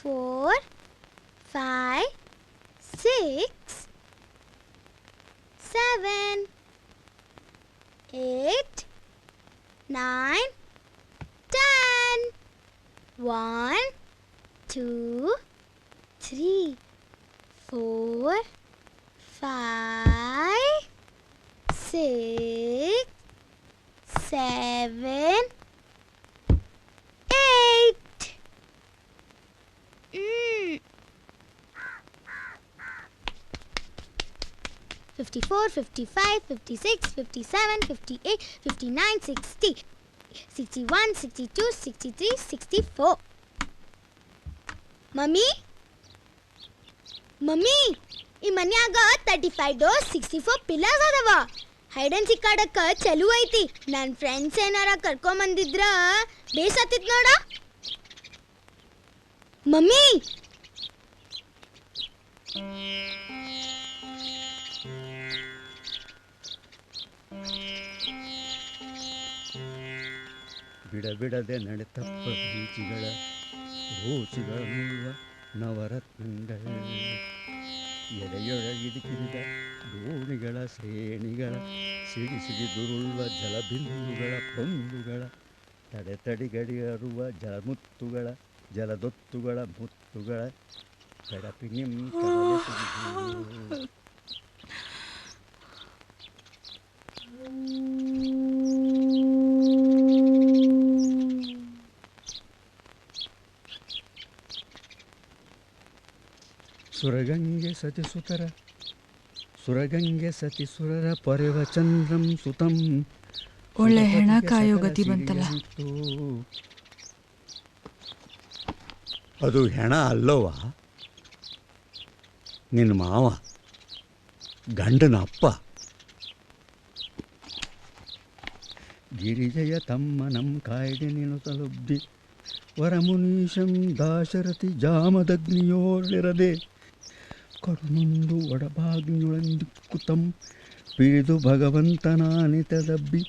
4, 5, 6, 7, 8, 9, 10. 1, 2, 3, 4, 5, 6, 7, 8. Mm. 54, 55, 56, 57, 58, 59, 60, 61, 62, 63, 64. ಮಮ್ಮಿ ಮಮ್ಮಿ ಈ ಮನ್ಯಾಗ 35 ಡೋರ್ಸ್ 64 ಪಿಲ್ಲರ್ಸ್ ಅದಾವ. ಹೈಡ್ ಅಂಡ್ ಸೀಕ್ ಆಡಕ್ಕ ಚಲೋ ಐತಿ. ನನ್ನ ಫ್ರೆಂಡ್ಸ್ ಏನಾರ ಕರ್ಕೊಂಬಂದಿದ್ರ ಬೇಸತ್ತಿತ್ ನೋಡ. ಮಮ್ಮಿ ಬಿಡಬಿಡದೆ ನಡೆತಪ್ಪ ಬೀಚಿಗಳ ರೋಚಿಗಳ ಮುಳ್ಳುವ ನವರತ್ನಗಳ ಎಡೆಯೊಳಗಿಡಿಕಿರಿದ ದೋಣಿಗಳ ಶ್ರೇಣಿಗಳ ಸಿಡಿ ಸಿಡಿ ದುರುಳುವ ಜಲಬಿಂದುಗಳ ಪೊಂದುಗಳ ತಡೆಗಡಿಯರುವ ಜಲಮುತ್ತುಗಳ ಜಲದೊತ್ತುಗಳ ಮುತ್ತುಗಳ ಬೆಡಪಿನಿಂ ಸುರಗಂಗೆ ಸತಿಸುತರ ಸುರಗಂಗೆ ಸತಿಸುರರ ಪೊರೆವ ಚಂದ್ರಂ ಸುತಂ. ಒಳ್ಳೆ ಹೆಣ ಕಾಯೋ ಗತಿ ಬಂತಲ್ಲ. ಅದು ಹೆಣ ಅಲ್ಲವ, ನಿನ್ನ ಮಾವ, ಗಂಡನ ಅಪ್ಪ. ಗಿರಿಜಯ ತಮ್ಮನಂ ಕಾಯ್ದೆ ನೀನು ತಲುಬ್ದಿ ವರಮುನೀಶಂ ದಾಶರಥಿ ಜಾಮದಗ್ನಿಯೋಳಿರದೆ ಕರುಣೊಂದು ಒಡಬಾಗ್ನಿಯೊಳಂದಿಕ್ಕುತಂ ಪಿಳಿದು ಭಗವಂತನಾನಿತದಬ್ಬಿ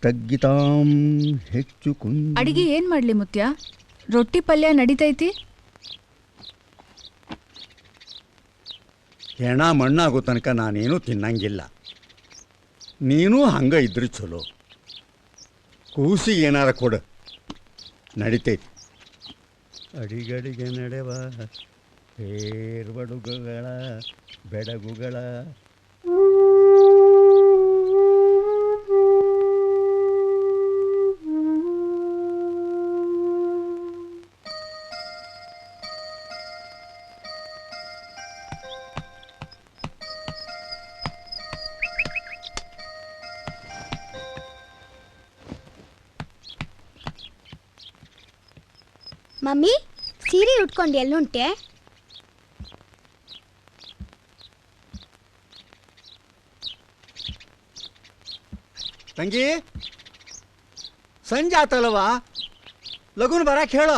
ತಗ್ಗಿತಾಂ ಹೆಚ್ಚು ಕುಂದ. ಅಡಿಗೆ ಏನ್ ಮಾಡ್ಲಿ ಮುತ್ಯ? ರೊಟ್ಟಿ ಪಲ್ಯ ನಡಿತೈತಿ? ಹೆಣ ಮಣ್ಣಾಗೋ ತನಕ ನಾನೇನು ತಿನ್ನಂಗಿಲ್ಲ. ನೀನು ಹಂಗ ಇದ್ರೆ ಚಲೋ. ಕೂಸಿಗೆ ಏನಾರ ಕೊಡು, ನಡಿತೈತಿ. ಅಡಿಗಡಿಗೆ ನಡೆವ ಬೇರ್ಬಡುಗಳ ಬೆಡಗುಗಳ ಮಮ್ಮಿ ಸೀರೆ ಉಟ್ಕೊಂಡು ಎಲ್ಲುಂಟೆ? ತಂಗಿ, ಸಂಜೆ ಆತಲ್ವಾ, ಲಗುನ್ ಬರಕ್ಕೆ ಹೇಳೋ.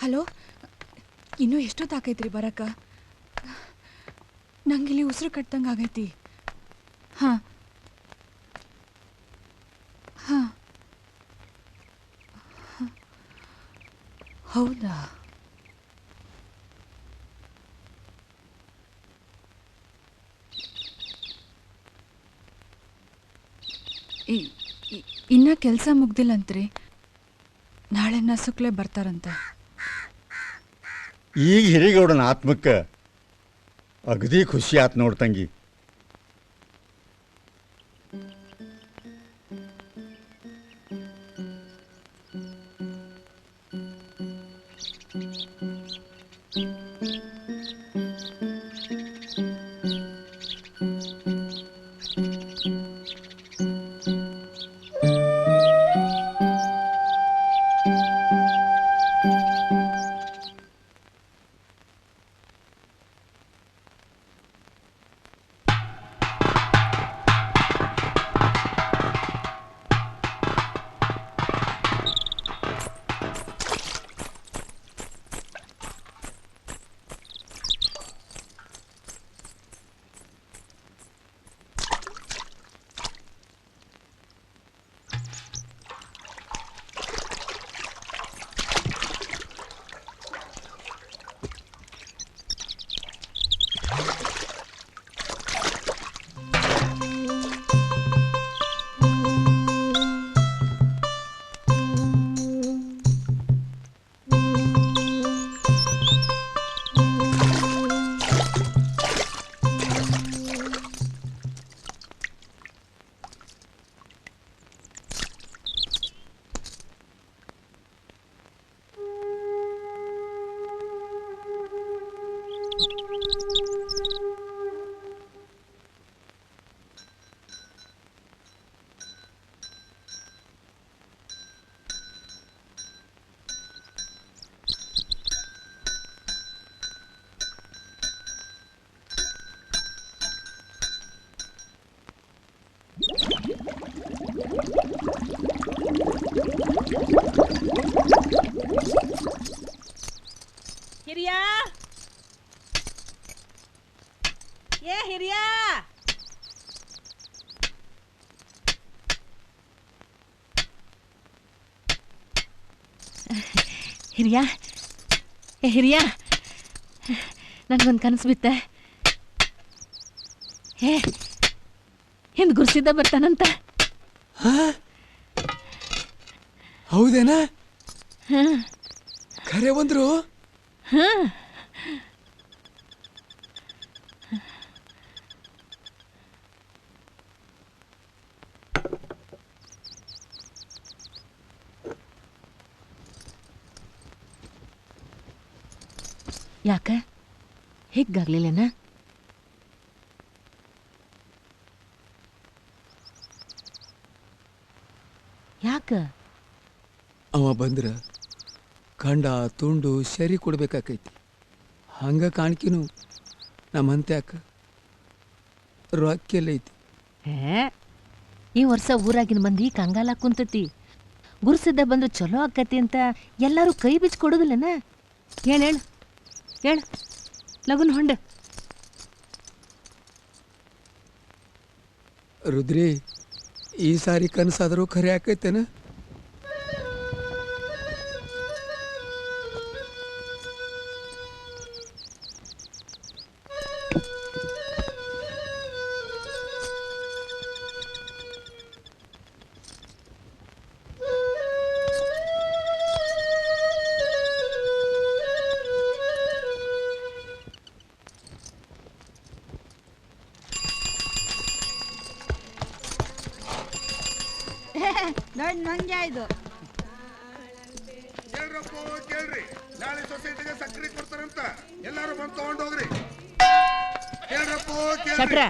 ಹಲೋ, ಇನ್ನೂ ಎಷ್ಟೊತ್ತಾಕೈತ್ರಿ ಬರಕ್ಕ? ನಂಗಿಲ್ಲಿ ಉಸಿರು ಕಟ್ಟಂಗೆ ಆಗೈತಿ. ಹಾಂ ಹಾಂ, ಹೌದಾ? ಇನ್ನ ಕೆಲಸ ಮುಗ್ದಿಲ್ಲಂತ್ರಿ. ನಾಳೆ ನಸುಕ್ಲೆ ಬರ್ತಾರಂತ. ಈಗ ಹಿರಿಗೌಡನ ಆತ್ಮಕ್ಕೆ ಅಗದಿ ಖುಷಿ ಆತ್ ನೋಡ್ ತಂಗಿ. ಹಿರಿಯ ಹಿರಿಯ ನನಗೊಂದು ಕನಸು ಬಿತ್ತೆ. ಹಿಂದ್ ಗುರ್ಸಿದ್ದ ಬರ್ತಾನಂತ. ಹೌದೇನ? ಖರೆ ಬಂದ್ರು? ಯಾಕ ಹಿಗ್ಗಾಗ್ಲಿಲ್ಲನ? ಯಾಕ? ಅವ ಬಂದ್ರ ಕಂಡ ತುಂಡು ಸರಿ ಕೊಡ್ಬೇಕಾಕೈತಿ. ಹಂಗ ಕಾಣ್ಕಿನು ನಮ್ಮಂತ್ಯಾಕ ರೊಕ್ಕೆಲ್ಲೈತಿ. ಈ ವರ್ಷ ಊರಾಗಿನ ಮಂದಿ ಕಂಗಾಲ ಕುಂತತಿ. ಗುರ್ಸಿದ್ದ ಬಂದ್ರೆ ಚಲೋ ಆಕತಿ ಅಂತ ಎಲ್ಲರೂ ಕೈ ಬಿಚ್ಚಿ ಕೊಡೋದಿಲ್ಲನ? ಹೇಳ ಲಗುನ್ ಹೊಂಡ. ರುದ್ರಿ, ಈ ಸಾರಿ ಕನಸಾದರೂ ಖರೆ ಆಕೈತೇನ? ನೋಡಿ ನಂಗೆ ಇದು ಕೇಳ್ರಿ, ನಾಳೆ ಸೊಸೈಟಿಗೆ ಸಕ್ಕರೆ ಕೊಡ್ತಾರಂತ ಎಲ್ಲಾರು ಬಂದು ತಗೊಂಡೋಗ್ರಿ. ಶಟ್ರ,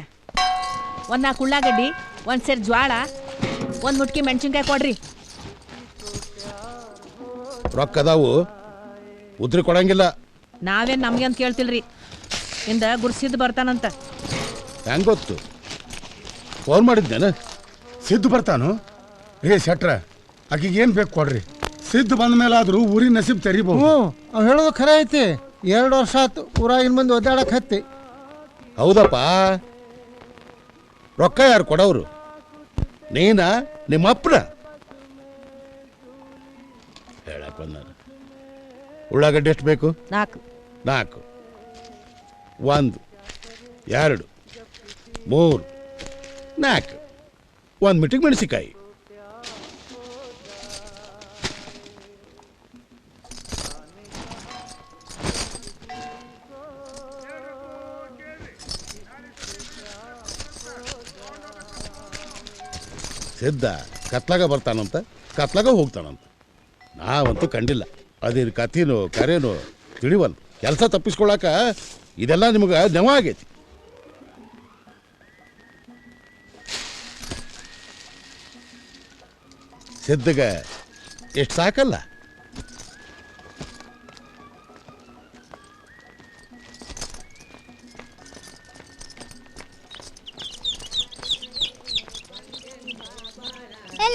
ಒಂದ್ 4 ಉಳ್ಳಾಗಡ್ಡಿ, 1 ಸೇರ್ ಜ್ವಾಳ, 1 ಮುಟ್ಕಿ ಮೆಣಸಿನ್ಕಾಯಿ ಕೊಡ್ರಿ. ರೊಕ್ಕ ಅದಾವು, ಉದ್ರಿ ಕೊಡಂಗಿಲ್ಲ. ನಾವೇನ್ ನಮ್ಗೆ ಅಂತ ಕೇಳ್ತಿಲ್ರಿ, ಇಂದ ಗುರ್ಸಿದ್ ಬರ್ತಾನಂತ. ಹೆಂಗ್ ಗೊತ್ತು? ಫೋನ್ ಮಾಡಿದ್ದೇನ? ಸಿದ್ದು ಬರ್ತಾನು? ಶೆಟ್ರ, ಆಕಿಗೆ ಏನು ಬೇಕು ಕೊಡ್ರಿ. ಸಿದ್ದು ಬಂದ ಮೇಲೆ ಆದ್ರೂ ಊರಿನ ನಸೀಬ್ ತೆರಿಬಹುದು. ಅವ್ ಹೇಳೋದು ಖರೆ ಐತಿ. 2 ವರ್ಷ ಆತು ಊರಾಗಿನ ಮಂದಿ ಒದ್ದಾಡಕ್ ಹತ್ತಿ. ಹೌದಪ್ಪ. ರೊಕ್ಕ ಯಾರು ಕೊಡೋರು? ನೀನ ನಿಮ್ಮಪ್ಪನ? ಹೇಳಕ್ ಬಂದ. ಉಳ್ಳಾಗಡ್ಡಿ ಎಷ್ಟು ಬೇಕು? 4. 1 2 3 4. 1 ಮಿಟಿಂಗ್ ಮೆಣಸಿಕಾಯಿ. ಸಿದ್ಧ ಕತ್ಲಾಗ ಬರ್ತಾನಂತ, ಕತ್ಲಾಗ ಹೋಗ್ತಾನಂತ. ನಾವಂತೂ ಕಂಡಿಲ್ಲ. ಅದೇನು ಕಥೆನೋ ಕರೇನೋ ತಿಳಿವಲ್ಲ. ಕೆಲಸ ತಪ್ಪಿಸ್ಕೊಳಕ ಇದೆಲ್ಲ ನಿಮಗೆ ನೆವ ಆಗೈತಿ. ಸಿದ್ಧಗ ಎಷ್ಟು ಸಾಕಲ್ಲ?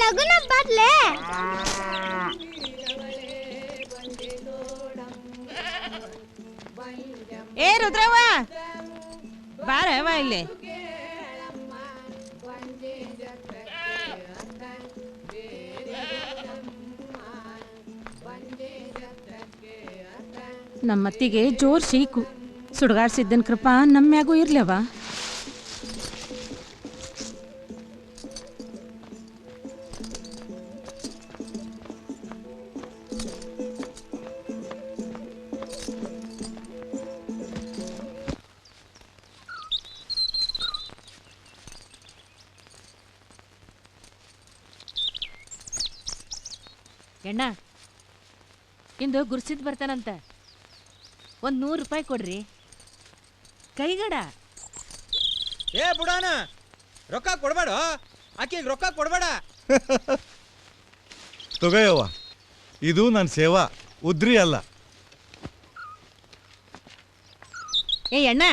ಲಗುನ ಬರ್ಲೆ. ಏ ರುದ್ರವ್ವ, ಬಾರವ್ವ ಇಲ್ಲಿ. ನಮ್ಮತ್ತಿಗೆ ಜೋರ್ ಶೀಕು. ಸುಡ್ಗಾಡ್ಸಿದ್ದನ್ ಕೃಪಾ ನಮ್ಮ್ಯಾಗೂ ಇರ್ಲವ. ಎಣ್ಣ, ಇಂದು ಗುರ್ಸಿದ್ ಬರ್ತಾನಂತ. 100 ರೂಪಾಯಿ ಕೊಡ್ರಿ. ಕೈಗಡ. ಏ ಬುಡಾನ, ರೊಕ್ಕ ಕೊಡ್ಬೇಡ. ಆಕೆಗೆ ರೊಕ್ಕ ಕೊಡ್ಬೇಡ. ತಗೋಯವ್ವ, ಇದು ನನ್ನ ಸೇವಾ, ಉದ್ರಿ ಅಲ್ಲ. ಏ ಎಣ್ಣ,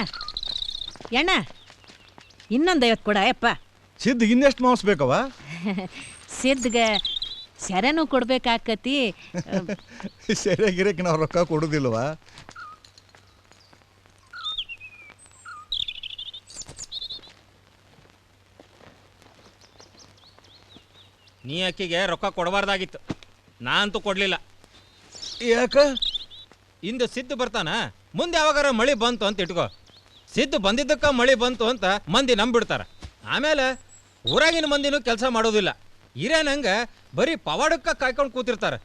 ಇನ್ನೊಂದು 50 ಕೊಡ ಯಪ್ಪ. ಸಿದ್ಧ ಇನ್ನೆಷ್ಟು ಮಾಂಸ ಬೇಕವ? ಸಿದ್ಧಗ ಸೆರೆನೂ ಕೊಡ್ಬೇಕಾಕತಿ. ಸರಿಯಾಗಿರಕ್ಕೆ ನಾವು ರೊಕ್ಕ ಕೊಡೋದಿಲ್ವಾ? ನೀ ಆಕೆಗೆ ರೊಕ್ಕ ಕೊಡಬಾರ್ದಾಗಿತ್ತು. ನಾ ಅಂತೂ ಕೊಡಲಿಲ್ಲ. ಯಾಕ ಇಂದು ಸಿದ್ದು ಬರ್ತಾನ, ಮುಂದೆ ಯಾವಾಗಾರ ಮಳಿ ಬಂತು ಅಂತ ಇಟ್ಕೋ. ಸಿದ್ದು ಬಂದಿದ್ದಕ್ಕ ಮಳಿ ಬಂತು ಅಂತ ಮಂದಿ ನಂಬಿಡ್ತಾರ. ಆಮೇಲೆ ಊರಾಗಿನ ಮಂದಿನೂ ಕೆಲಸ ಮಾಡೋದಿಲ್ಲ. ಹಿರೇನಂಗ ಬರೀ ಪವಾಡಕ್ಕ ಕಾಯ್ಕೊಂಡು ಕೂತಿರ್ತಾರ.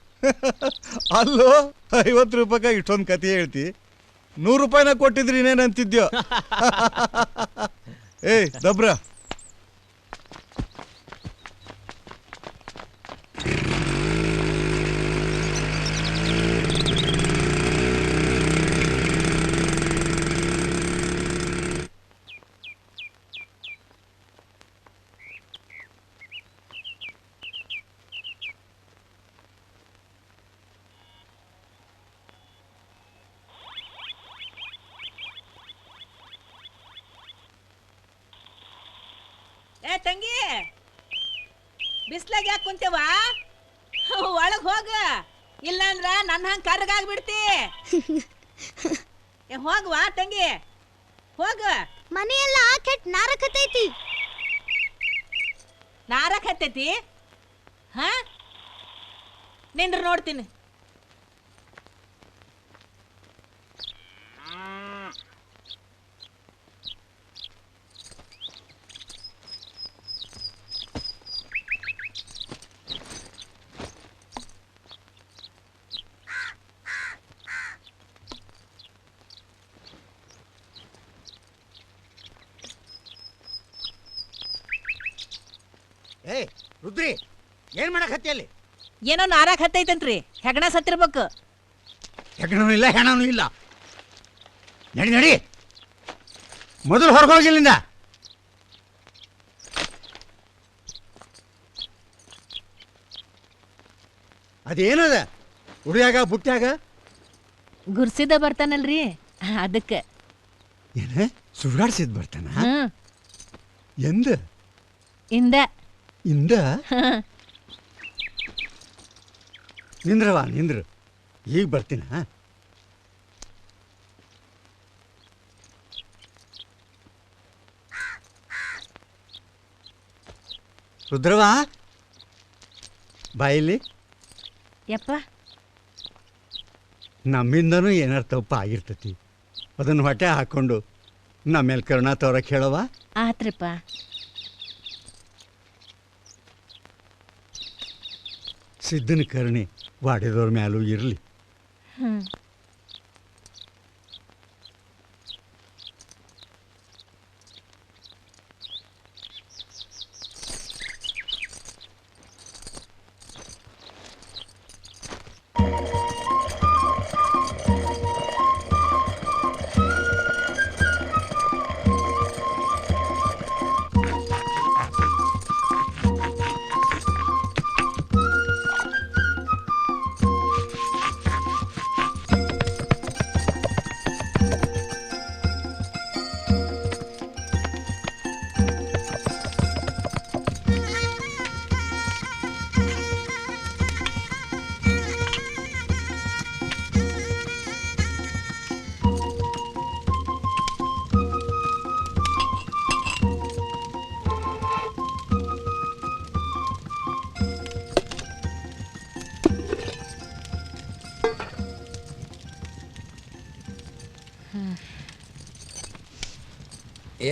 ಅಲ್ಲೋ 50 ರೂಪಾಯಿಗೆ ಇಷ್ಟೊಂದು ಕತೆ ಹೇಳ್ತಿ, 100 ರೂಪಾಯಿನ ಕೊಟ್ಟಿದ್ರಿ ಇನ್ನೇನಂತಿದ್ಯೋ. ಏಯ್ ದಬ್ರ, ಏ ತಂಗಿ, ಬಿಸ್ಲಾಗ ಯಾಕೆ ಕುಂತೇವ? ಒಳಗ್ ಹೋಗ, ಇಲ್ಲಾಂದ್ರ ನನ್ನ ಹಂಗ ಕರ್ಗಾಗ್ಬಿಡ್ತಿ. ಹೋಗ್ವಾ ತಂಗಿ, ಹೋಗ. ಮನೆಯೆಲ್ಲ ಕೆಟ್ಟ ನಾರಕತೈತಿ. ನಾರಕತ್ತೈತಿ? ಹಾ, ನಿಂದ್ರ ನೋಡ್ತೀನಿ. ಏ ರುದ್ರಿ, ಏನ್ ಮಾಡಕ್ ಹತ್ತಿ ಅಲ್ಲಿ? ಏನೋ ನಾರಾಕ್ ಹತ್ತೈತಂತ್ರಿ, ಹೆಗಣ ಸತ್ತಿರ್ಬೇಕು. ಹೆಗಣನೂ ಇಲ್ಲ, ಹೆಣನೂ ಇಲ್ಲ. ನಡಿ ನಡಿ, ಮೊದಲು ಹೊರಗೋಗಿಲ್ಲಿಂದ. ಅದೇನದ ಉಡಿಯಾಗ ಬುಟ್ಟ್ಯಾಗ? ಗುರ್ಸಿದ ಬರ್ತಾನಲ್ರಿ, ಅದಕ್ಕೆ. ಏನ ಸುಡಾಡ್ಸಿದ್ ಬರ್ತಾನ? ಎಂದ ಇಂದ ಇಂದ ನಿಂದ್ರವ ನಿಂದ್ರ, ಈಗ ಬರ್ತೀನ. ರುದ್ರವಾ ಬಾಯಿಲಿ. ಯಪ್ಪ, ನಮ್ಮಿಂದನೂ ಏನಾರು ತಪ್ಪು ಆಗಿರ್ತತಿ, ಅದನ್ನು ಹೊಟ್ಟೆ ಹಾಕೊಂಡು ನಮ್ಮ ಮೇಲೆ ಕರುಣಾ ತೋರಕ್ಕೆ ಹೇಳವ. ಆತ್ರಪ್ಪ. ಸಿದ್ಧನ ಕರುಣೆ ವಾಡಿದವ್ರ ಮ್ಯಾಲೂ ಇರಲಿ.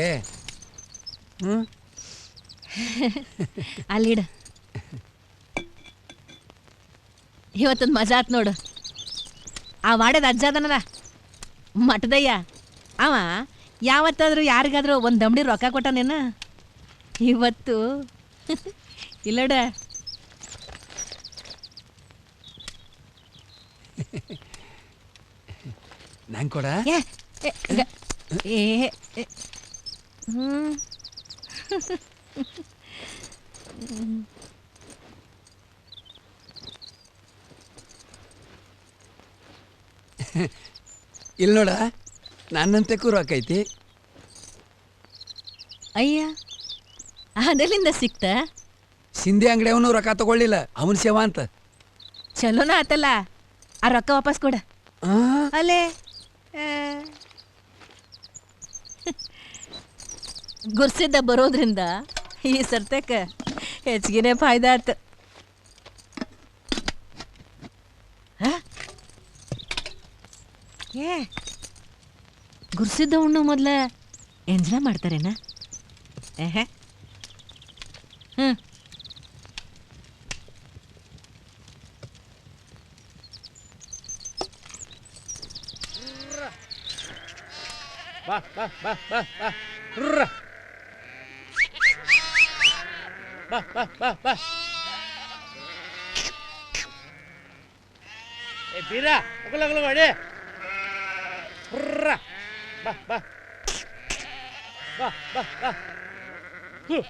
ಏ ಅಲ್ಲಿಡ, ಇವತ್ತೊಂದು ಮಜಾ ಆತ್ ನೋಡು. ಆ ವಾಡದ ಅಜ್ಜ ಅದನಲ್ಲ ಮಠದಯ್ಯ, ಅವ ಯಾವತ್ತಾದ್ರೂ ಯಾರಿಗಾದ್ರೂ ಒಂದು ದಮ್ಡಿ ರೊಕ್ಕ ಕೊಟ್ಟಾನೇನ? ಇವತ್ತು ಇಲ್ಲಡ. ನಂಗೆ ಕೊಡ. ಇಲ್ಲಿ ನೋಡ, ನನ್ನಂತೆ ರೊಕ್ಕ ಐತಿ. ಅಯ್ಯ, ಅದೆಲ್ಲಿಂದ ಸಿಕ್ತ? ಸಿಂಧಿ ಅಂಗಡಿ ಅವನು ರೊಕ್ಕ ತಗೊಳ್ಳಿಲ್ಲ, ಅವನ ಸೇವಾ ಅಂತ. ಚಲೋನ ಆತಲ್ಲ, ಆ ರೊಕ್ಕ ವಾಪಸ್ ಕೊಡ. ಅಲ್ಲೇ ಗುರ್ಸಿದ್ದ ಬರೋದ್ರಿಂದ ಈ ಸರ್ತಕ್ಕ ಹೆಚ್ಚಿಗೆನೆ ಫಾಯ್ದಾ ಆತ. ಏ ಗುರ್ಸಿದ್ದ ಉಣ್ಣು ಮೊದ್ಲ ಎಂಜಾಯ್ ಮಾಡ್ತಾರೇನ? ಹ್ಞೂ ಬಾ ಬಾ ಬಾ ಬಾ ಬಾ ರ್ರ. ಬಾ ಬಾ ಬಾ ಬಾ ಏ ಬೀರ ಅಗಲ ಮಾಡಿ ರ್ರ. ಬಾ ಬಾ ಬಾ ಬಾ ಬಾ ಹ್ಞೂ.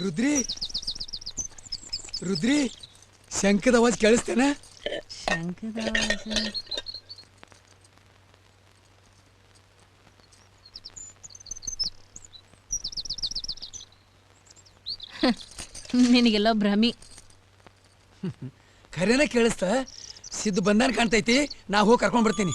ರುದ್ರಿ ರುದ್ರಿ ಶಂಕದ ಅವಾಜ್ ಕೇಳಿಸ್ತೇನೆ? ಶಂಕದ ಆವಾಜ ನಿನಗೆಲ್ಲ ಭ್ರಮಿ. ಖರೇನ ಕೇಳಿಸ್ತ? ಸಿದ್ದು ಬಂದಾನ ಕಾಣ್ತೈತಿ, ನಾ ಹೋಗಿ ಕರ್ಕೊಂಡ್ ಬರ್ತೀನಿ.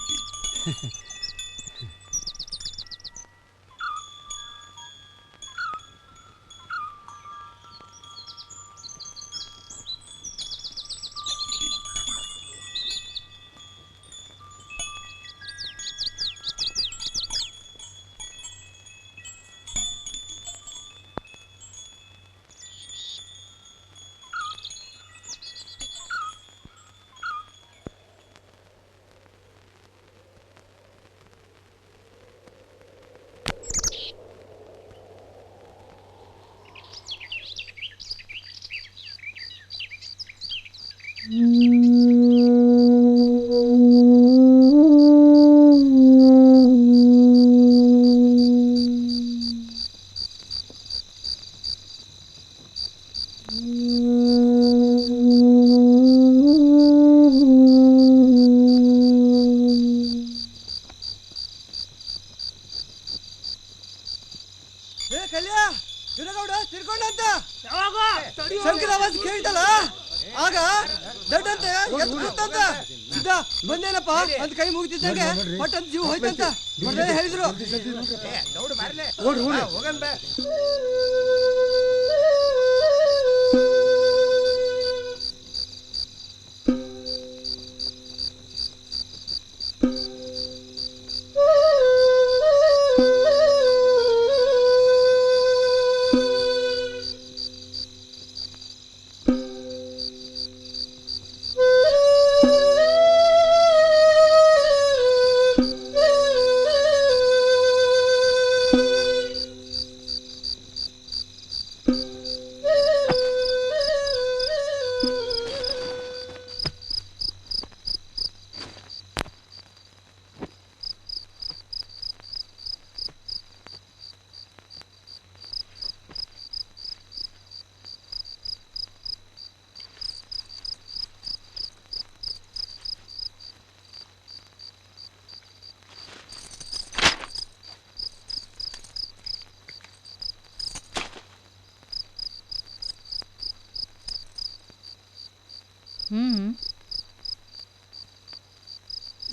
ಶಂಕರ ಆವಾಜ್ ಕೇಳ್ತಲ್ಲ ಆಗ ದಡ್ಡಂತೆ ಬಂದೇನಪ್ಪ ಅಂತ ಕೈ ಮುಗಿತಿದ್ದಂಗೆ ಪಟ್ಟಂತ ಜೀವ ಹೋಯ್ತಂತ ಹೇಳಿದ್ರು.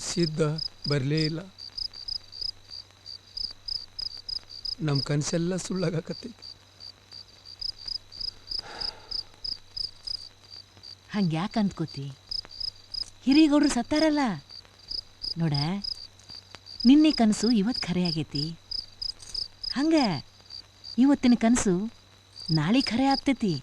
ಸಿದ್ಧ ಬರಲೇ ಇಲ್ಲ. ನಮ್ಮ ಕನಸೆಲ್ಲ ಸುಳ್ಳಾಗಕತ್ತೈತಿ. ಹಂಗ್ಯಾಕೆ ಅಂದ್ಕೋತಿ? ಹಿರಿಗೌಡ್ರು ಸತ್ತಾರಲ್ಲ ನೋಡ, ನಿನ್ನೆ ಕನಸು ಇವತ್ತು ಖರೆ ಆಗೈತಿ. ಹಂಗ ಇವತ್ತಿನ ಕನಸು ನಾಳೆ ಖರೆ ಆಗ್ತೈತಿ.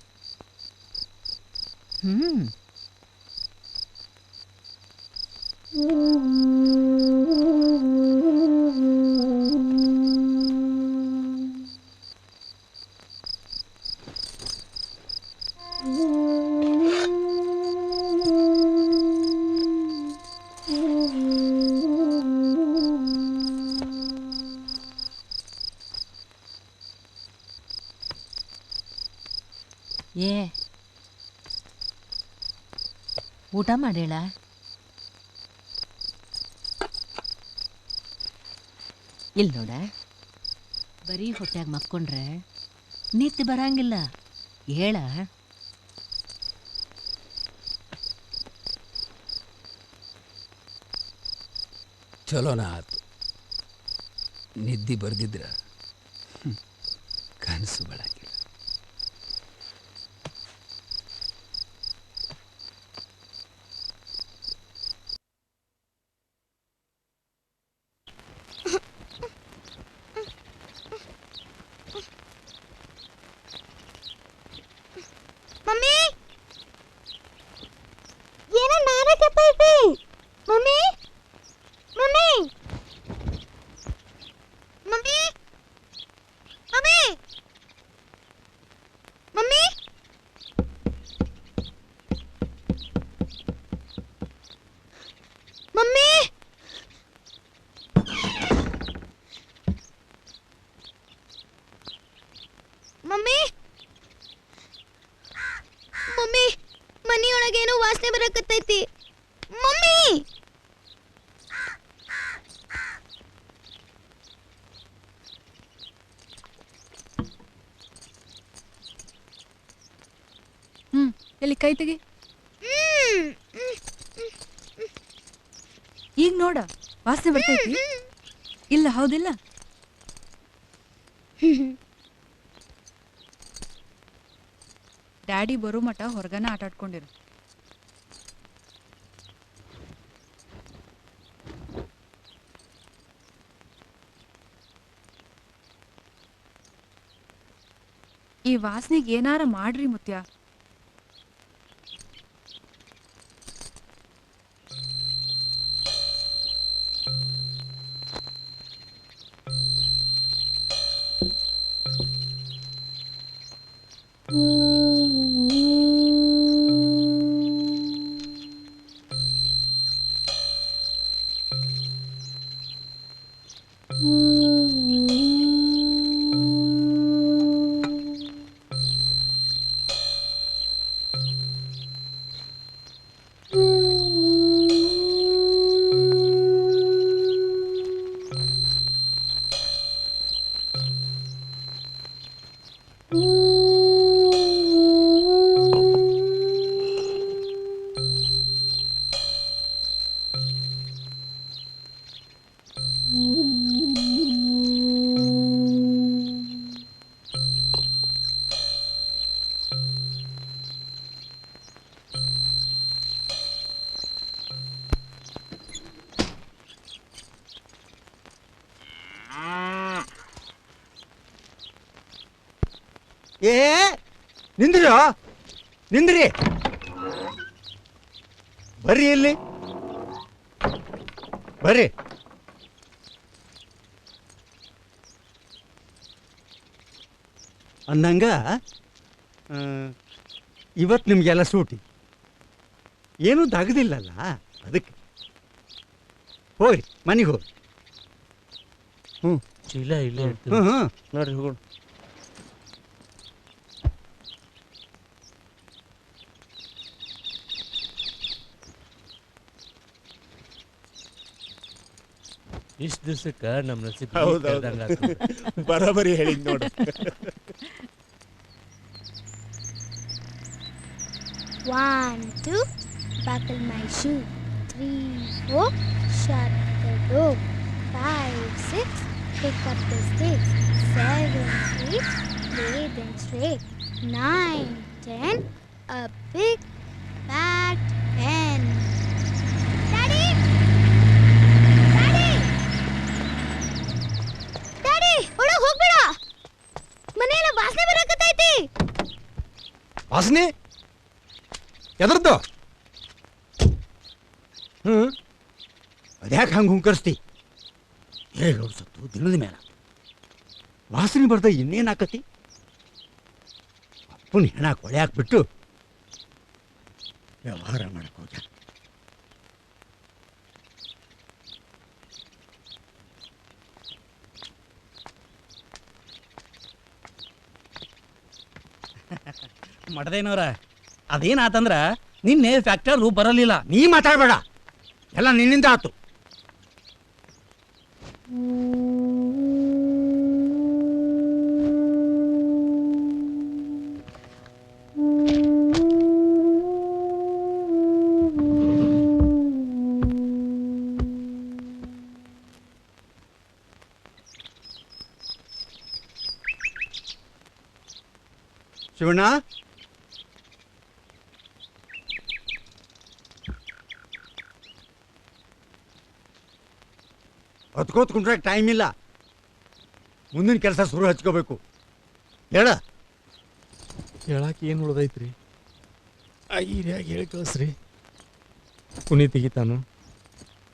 ಏ ಊಟ ಮಾಡೇಳ? ಇಲ್ಲಿ ನೋಡ, ಬರೀ ಹೊಟ್ಯಾಗ ಮಕ್ಕೊಂಡ್ರೆ ನಿತ್ಯ ಬರಂಗಿಲ್ಲ. ಹೇಳ ಚಲೋನ ಆತು. ನಿದ್ದೆ ಬರ್ದಿದ್ರ ಕನಸು ಬೆಳಕಿಲ್ಲ. ಮಮ್ಮಿ ಏನೋ ನಾನೇ ತಪ್ಪೈತಿ. Mummy mummy mummy mummy mummy mummy mummy mummy ಮನಿಯೊಳಗೇನೋ ವಾಸನೆ ಬರಕತ್ತೈತಿ. ಮಮ್ಮಿ ಎಲ್ಲಿ ಕೈ ತೆಗಿ. ಈಗ ನೋಡ ವಾಸನೆ ಬರ್ತೈತಿ ಇಲ್ಲ? ಹೌದಿಲ್ಲ? ಡ್ಯಾಡಿ ಬರೋ ಮಟ ಹೊರಗನ ಆಟ ಆಡ್ಕೊಂಡಿರು. ಈ ವಾಸನೆಗೆ ಏನಾರ ಮಾಡ್ರಿ ಮುತ್ಯ. ಏ ನಿಂದ್ರಿ ನಿಂದ್ರಿ, ಬರ್ರಿ ಇಲ್ಲಿ ಬರ್ರಿ. ಅಂದಂಗ ಇವತ್ತು ನಿಮಗೆಲ್ಲ ಸೂಟಿ ಏನೂ ದಗದಿಲ್ಲಲ್ಲ, ಅದಕ್ಕೆ ಹೋಗ್ರಿ ಮನೆಗೆ ಹೋಗಿ. ಚೀಲ ಇಲ್ಲ ನೋಡ್ರಿ ಹೋಗೋಣ. ಇಷ್ಟು ದಿವಸಕ್ಕೆ ನಮ್ಮ ನಸೀಬ್ ಬರೋಬರಿ ಹೇಳಿದ್ ನೋಡು. One, two, buckle my shoe. 3, 4, shut the door. 5, 6, pick up the sticks. 7, 8, lay them straight. 9, 10, a big fat hen. Daddy! Daddy! Daddy! ಒಳಗೆ ಹೋಗ್ಬೇಡ, ಮನೆಯೆಲ್ಲ ವಾಸನೆ ಬರಕತ್ತೈತಿ. ವಾಸನೆ ಎದ್ರದ್ದು? ಅದ್ಯಾಕೆ ಹಂಗೆ ಹುಂಕರಿಸ್ತಿ? ಹೇಳು ಸತ್ತು ದಿನದ ಮೇಲೆ ವಾಸನೆ ಬರ್ದ ಇನ್ನೇನು ಆಕತಿ? ಅಪ್ಪನ ಹೆಣ ಕೊಳೆ ಹಾಕ್ಬಿಟ್ಟು ವ್ಯವಹಾರ ಮಾಡಕ್ ಹೋಗ್ಯ. ಮಡದೇನವ್ರ ಅದೇನಾತಂದ್ರ ನಿನ್ನೆ ಫ್ಯಾಕ್ಟರ್ ಬರಲಿಲ್ಲ. ನೀ ಮಾತಾಡ್ಬೇಡ, ಎಲ್ಲ ನಿನ್ನಿಂದ ಆತು. ಶಿವಣ್ಣ, ಹೊತ್ಕೋತ್ ಕುಂಡ್ರೆ ಟೈಮ್ ಇಲ್ಲ. ಮುಂದಿನ ಕೆಲಸ ಶುರು ಹಚ್ಕೋಬೇಕು. ಹೇಳ. ಹೇಳಕ್ಕೆ ಏನು ಉಳ್ದೈತ್ರಿ? ಐರ್ಯಾಗ ಹೇಳಿ ಕಳಿಸ್ರಿ. ಪುನೀತ್ ತೆಗಿತಾನು.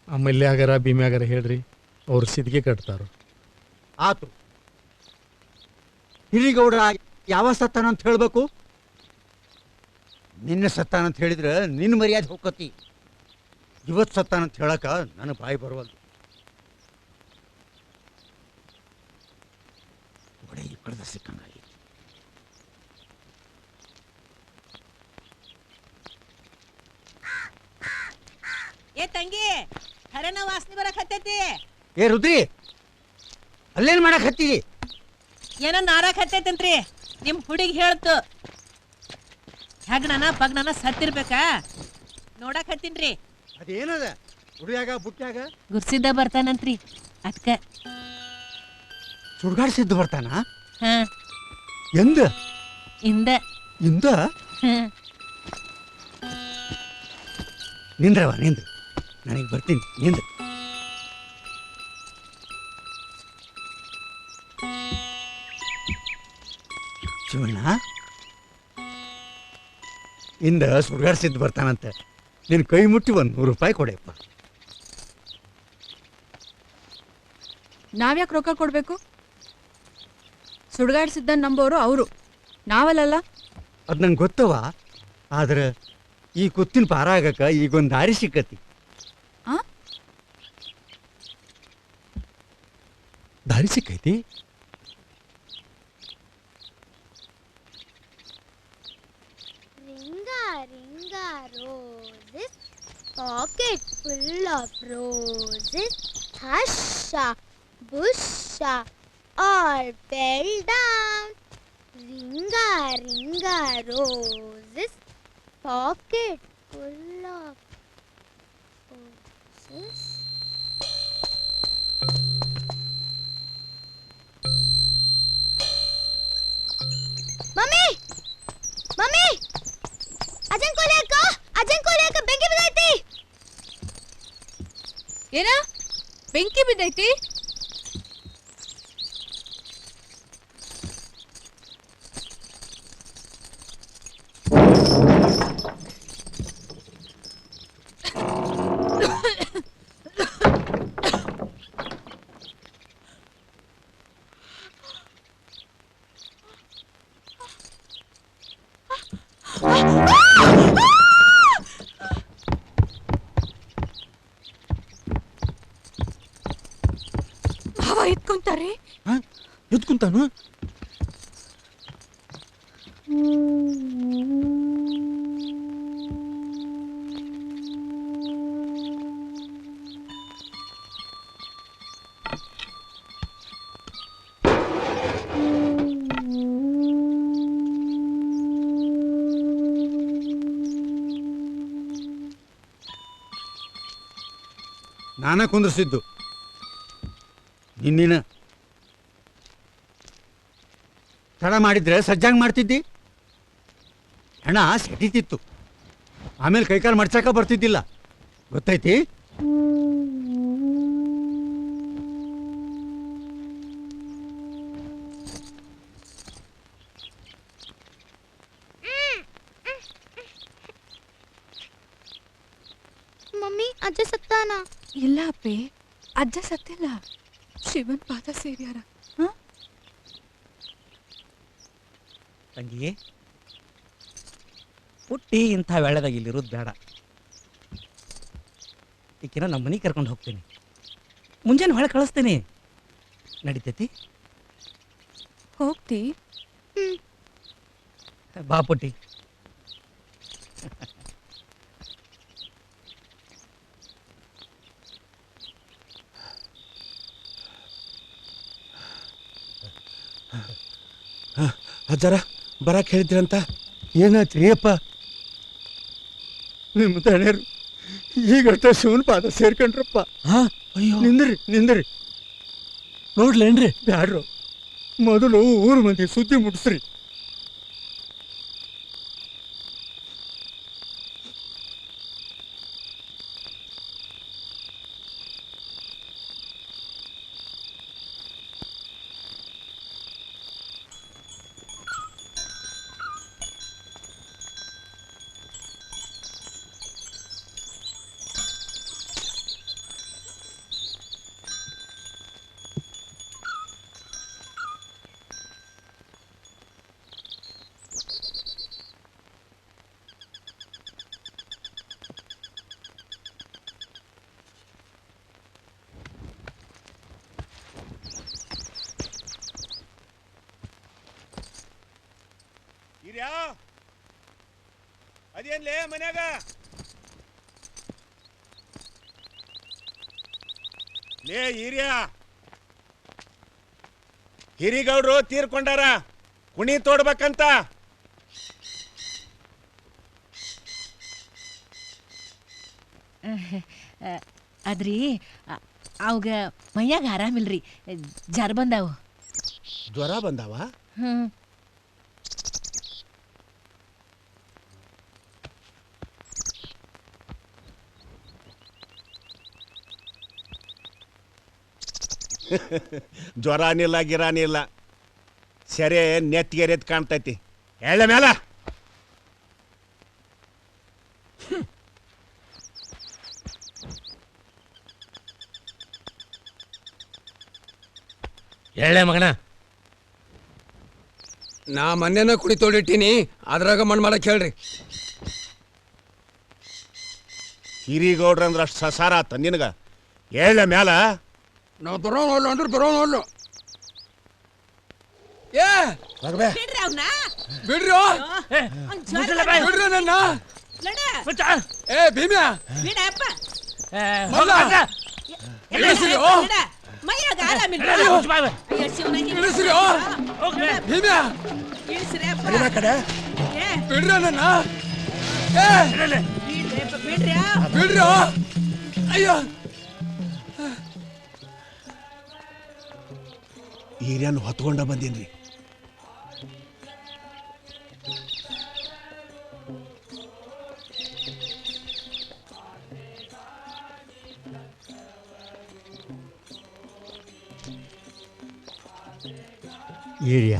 ಆ ಮಲ್ಯಾಗರ ಭೀಮ್ಯಾಗರ ಹೇಳ್ರಿ, ಅವ್ರು ಸಿದ್ಗೆ ಕಟ್ತಾರ. ಆತು. ಹಿರಿಗೌಡ ಯಾವ ಸತ್ತಾನ ಅಂತ ಹೇಳ್ಬೇಕು? ನಿನ್ನೆ ಸತ್ತಾನ ಅಂತ ಹೇಳಿದ್ರೆ ನಿನ್ನ ಮರ್ಯಾದೆ ಹೋಗತಿ. ಇವತ್ತು ಸತ್ತಾನ ಅಂತ ಹೇಳಕ ನನ್ನ ಬಾಯಿ ಬರುವಲ್ದು. ಒಡೆ ಇಬ್ಬರದ ಸಿಕ್ಕಂಗಾಗಿ. ಏ ತಂಗಿ, ಖರೇನ ವಾಸನೆ ಬರಕ್ ಹತ್ತೈತಿ. ಏ ರುದ್ರಿ, ಅಲ್ಲೇನ್ ಮಾಡಕ್ ಹತ್ತೀವಿ? ಏನೋ ನಾರಾಕ್ ಹತ್ತೈತಂತ್ರಿ. ನಿಮ್ ಹುಡುಗಿ ಹೇಳ್ತು ಹೆಗ್ನನ ಪಗ್ನನ ಸತ್ತಿರ್ಬೇಕಾ ನೋಡಕ್ ಹತ್ತೀನ್ರಿ. ಅದೇನದ ಹುಡುಗ್ಯಾಗ ಬುಟ್ಟ್ಯಾಗ? ಗುರ್ಸಿದ್ದ ಬರ್ತಾನಂತ್ರಿ, ಅದ್ಕ. ಸುಡ್ಗಾಡ್ಸಿದ್ದು ಬರ್ತಾನ? ಹಾ. ಎಂದ? ಇಂದ. ಇಂದ? ನಿಂದ್ರವ ನಿಂದ್ರ, ನನಗೆ ಬರ್ತೀನಿ. ನಿಂದ್ರ. ಶಿವಣ್ಣ, ಇಂದ ಸುಡ್ಗಾಡ್ಸಿದ್ದು ಬರ್ತಾನಂತೆ. ನಿನ್ನ ಕೈ ಮುಟ್ಟಿ 100 ರೂಪಾಯಿ ಕೊಡೆಯಪ್ಪ. ನಾವ್ಯಾಕೆ ರೊಕ್ಕ ಕೊಡ್ಬೇಕು? ಸುಡ್ಗಾಡ್ಸಿದ್ದ ನಂಬೋರು ಅವರು, ನಾವಲ್ಲ. ಅದು ನಂಗೆ ಗೊತ್ತವ. ಆದ್ರೆ ಈ ಕುತ್ತಿನ ಪಾರ ಆಗಕ್ಕ ಈಗೊಂದು ದಾರಿ ಸಿಕ್ಕತಿ. ದಾರಿ ಸಿಕ್ಕೈತಿ? Ringa roses, pocket full of roses, husha, busha, all fell down. Ringa roses, pocket full of roses. Mummy! Mummy! ಅಜ್ಜನ್ ಕೋಲಿಯಕ್ಕ ಬೆಂಕಿ ಬಿದ್ದೈತಿ. ಏನ ಬೆಂಕಿ ಬಿದ್ದೈತಿ? ಎತ್ಕೊಂತಾರೆ. ಎತ್ಕೊಂತಾನು? ನಾನ ಕುಂದ್ರಿಸಿದ್ದು ನಿನ್ನಿನ. ತಡ ಮಾಡಿದ್ರೆ ಸಜ್ಜಾಂಗ್ ಮಾಡ್ತಿದ್ದಿ. ಹಣ ಸೆಟೀತಿತ್ತು. ಆಮೇಲೆ ಕೈಕಾಲು ಮಡ್ಸಕ ಬರ್ತಿದ್ದಿಲ್ಲ. ಗೊತ್ತೈತಿ? ಮಮ್ಮಿ, ಅಜ್ಜ ಸತ್ತಾನ? ಇಲ್ಲ ಅಪ್ಪಿ, ಅಜ್ಜ ಸತ್ತಿಲ್ಲ. ಶಿವನ್ ಪಾದ ಸೇರ್ಯಾರ. ತಂಗಿ, ಹುಟ್ಟಿ ಇಂಥ ವೇಳೆದಾಗ ಇಲ್ಲಿರೋದು ಬೇಡ. ಈಕಿನ ನಮ್ಮ ಮನೆಗೆ ಕರ್ಕೊಂಡು ಹೋಗ್ತೀನಿ. ಮುಂಜಾನೆ ಹೊಳೆ ಕಳಿಸ್ತೀನಿ. ನಡಿತೈತಿ? ಹೋಗ್ತಿ? ಬಾ ಪುಟ್ಟಿ. ಅಜ್ಜಾರ ಬರಕ್ಕೆ ಹೇಳಿದ್ರಂತ? ಏನಾಯ್ತ್ರಿ ಅಪ್ಪ? ನಿಮ್ಮ ತಣ್ಣೀರು ಈಗಷ್ಟ ಶಿವನ ಪಾದ ಸೇರ್ಕೊಂಡ್ರಪ್ಪ. ಅಯ್ಯೋ, ನಿಂದ್ರಿ ನೋಡ್ಲೇನ್ರಿ? ಬ್ಯಾಡ್ರು, ಮೊದಲು ಊರು ಮಂದಿ ಸುದ್ದಿ ಮುಟ್ಟಿಸ್ರಿ. ಹಿರಿಯ ಅದೇನ್ಲೇ ಮನ್ಯಾಗ ಲೇ ಹಿರಿಯ ಹಿರಿಗೌಡ್ರು ತೀರ್ಕೊಂಡಾರ ಕುಣಿ ತೋಡ್ಬೇಕಂತ ಅದ್ರಿ ಅವಾಗ ಮೈಯಾಗ ಆರಾಮಿಲ್ರಿ ಜರ ಬಂದಾವು ಜ್ವರ ಬಂದಾವ ಹ್ಮ್ ಜ್ವರನಿಲ್ಲ ಗಿರಾನಿಲ್ಲ ಸೆರೆ ನೆತ್ತಿಗೆರೆದ್ ಕಾಣ್ತೈತಿ ಎಳ್ಳೆ ಮೇಲ ಎಳ್ಳೆ ಮಗನ ನಾ ಮೊನ್ನೆನ ಕುಡಿ ತೋಡಿಟ್ಟಿನಿ ಅದ್ರಾಗ ಮಣ್ಣು ಮಾಡಕ್ ಹೇಳ್ರಿ. ಹಿರಿಗೌಡ್ರ ಅಂದ್ರೆ ಅಷ್ಟು ಸಸಾರ ಆತ ನಿನಗ ಎಳ್ಳೆ ಮ್ಯಾಲ ನಾವು ಬರೋಲ್ಲ ಅಂದ್ರೆ ಬರೋಲ್ಲ. ಏ ಬಿಡ್ರಿ ಅವ್ನ ಬಿಡ್ರಿ ಬಿಡ್ರಿ ನನ್ನ ಏ ಭೀಮ್ಯಾ ಬಿಡಪ್ಪ ಮಲ್ಲ ಇಳಿಸ್ರಿ ಓ ಮೈಯಾಗ ಆರಾಮಿಲ್ಲ ಇಳಿಸ್ರಿ ಓ ಭೀಮ್ಯಾ ಬಿಡ್ರಿ ನನ್ನ ಏ ಬಿಡ್ರಿ ಅಯ್ಯೋ ಹಿರಿಯನ್ ಹೊತ್ಕೊಂಡ ಬಂದೀನ್ರಿ. ಹಿರಿಯ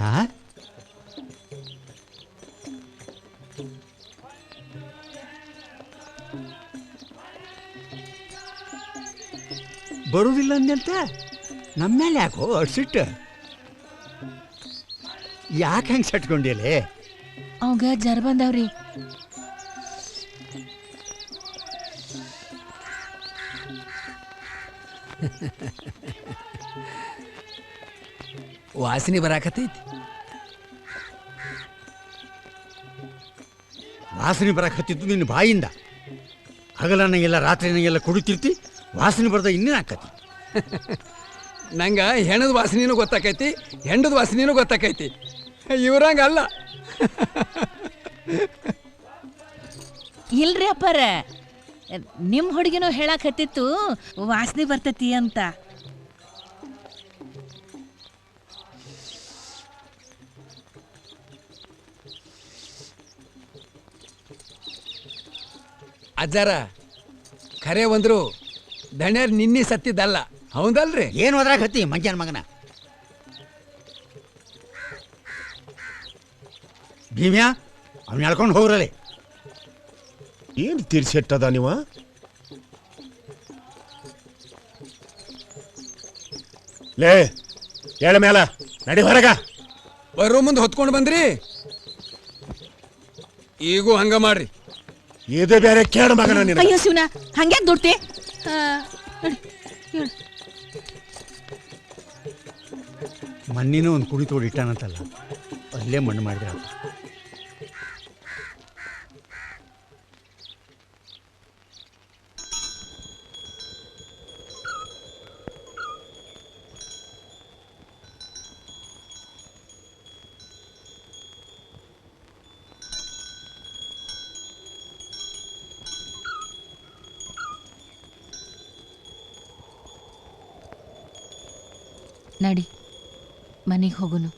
ಬರುವುದಿಲ್ಲ ಅಂದಂತ ನಮ್ಮೇಲೆ ಯಾಕೋ ಅಡ್ಸಿಟ್ಟು ಯಾಕೆ ಹೆಂಗೆ ಸಟ್ಕೊಂಡಿಯಲೇ? ಅವಾಗ ಜರ ಬಂದಾವ್ರಿ. ವಾಸನೆ ಬರಾಕತ್ತೈತಿ. ವಾಸನೆ ಬರಕತ್ತಿದ್ದು ನಿನ್ನ ಬಾಯಿಂದ. ಹಗಲನಾಗೆಲ್ಲ ರಾತ್ರಿನಾಗೆಲ್ಲ ಕುಡಿತಿರ್ತಿ, ವಾಸನೆ ಬರ್ದ ಇನ್ನೇನು ಆಕತಿ. ನಂಗೆ ಹೆಣದ ವಾಸನೆನೂ ಗೊತ್ತಾಕೈತಿ, ಹೆಂಡದ ವಾಸನೆನೂ ಗೊತ್ತಾಕೈತಿ. ಇವ್ರಂಗ ಅಲ್ಲ. ಇಲ್ರಿ ಅಪ್ಪಾರ, ನಿಮ್ಮ ಹುಡುಗಿನೂ ಹೇಳಾಕತ್ತಿತ್ತು ವಾಸನೆ ಬರ್ತೈತಿ ಅಂತ. ಅಜ್ಜಾರ ಖರೆ ಒಂದ್ರು ದಣ್ಯರ್ ನಿನ್ನೆ ಸತ್ತಿದ್ದಲ್ಲ, ಹೌದಲ್ರಿ? ಏನು ಹೋದ್ರಾಗತ್ತಿ ಮಂಜಾನ ಮಗನ? ಭೀಮ್ಯಾ ಅವ್ನ ಹೇಳ್ಕೊಂಡು ಹೋಗ್ರಲಿ. ಏನು ತೀರ್ಸಿಟ್ಟದ ನೀವ? ಲೇ ಹೇಳ ಮೇಲ ನಡಿ ಹೊರಗ. ಬರೋ ಮುಂದೆ ಹೊತ್ಕೊಂಡು ಬಂದ್ರಿ, ಈಗೂ ಹಂಗ ಮಾಡ್ರಿ. ಇದು ಬೇರೆ ಕೇಳ ಮಗನ ನಿನ್ನ. ಅಯ್ಯೋ ಶಿವನ ಹಂಗೆ ದುಡ್ತಿ. ಮಣ್ಣಿನೂ ಒಂದು ಕುಡಿ ತೋಡಿ ಇಟ್ಟಾನಂತಲ್ಲ, ಅಲ್ಲೇ ಮಣ್ಣು ಮಾಡಿದ್ರೆ ಆತ. ನಡಿ ಮನೆಗೆ ಹೋಗುನು.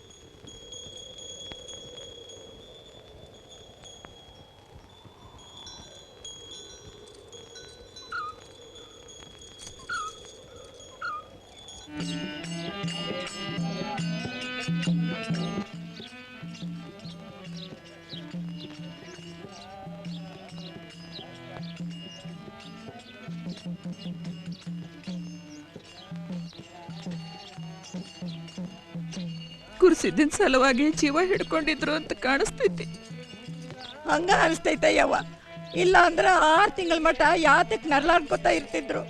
ಕುರ್ಸಿದ್ದಿನ ಸಲುವಾಗಿ ಜೀವ ಹಿಡ್ಕೊಂಡಿದ್ರು ಅಂತ ಕಾಣಿಸ್ತೈತಿ. ಹಂಗ ಅನಿಸ್ತೈತಯ್ಯವ್ವ. ಇಲ್ಲ ಅಂದ್ರೆ 6 ತಿಂಗಳ ಮಠ ಯಾತಕ್ಕೆ ನರ್ಲಾಡ್ಕೊತಾ ಇರ್ತಿದ್ರು.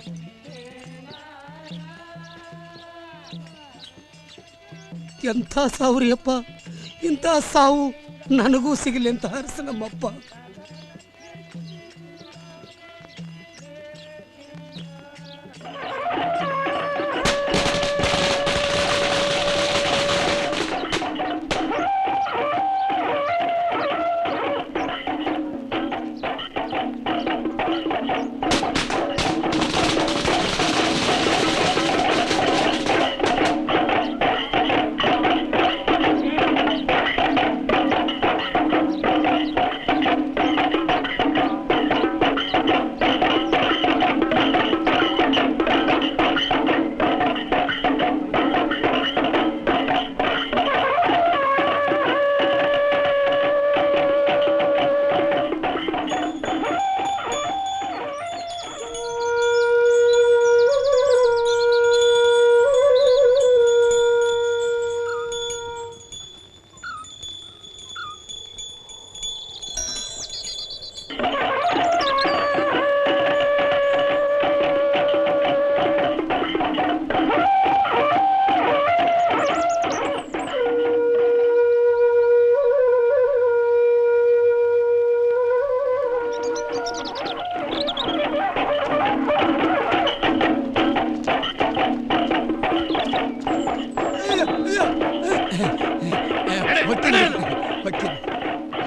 ಎಂಥ ಸಾವು ರೀ ಅಪ್ಪ, ಇಂಥ ಸಾವು. ನನಗೂ ಸಿಗಲಿ ಅಂತ ಹರಸ ನಮ್ಮಪ್ಪ.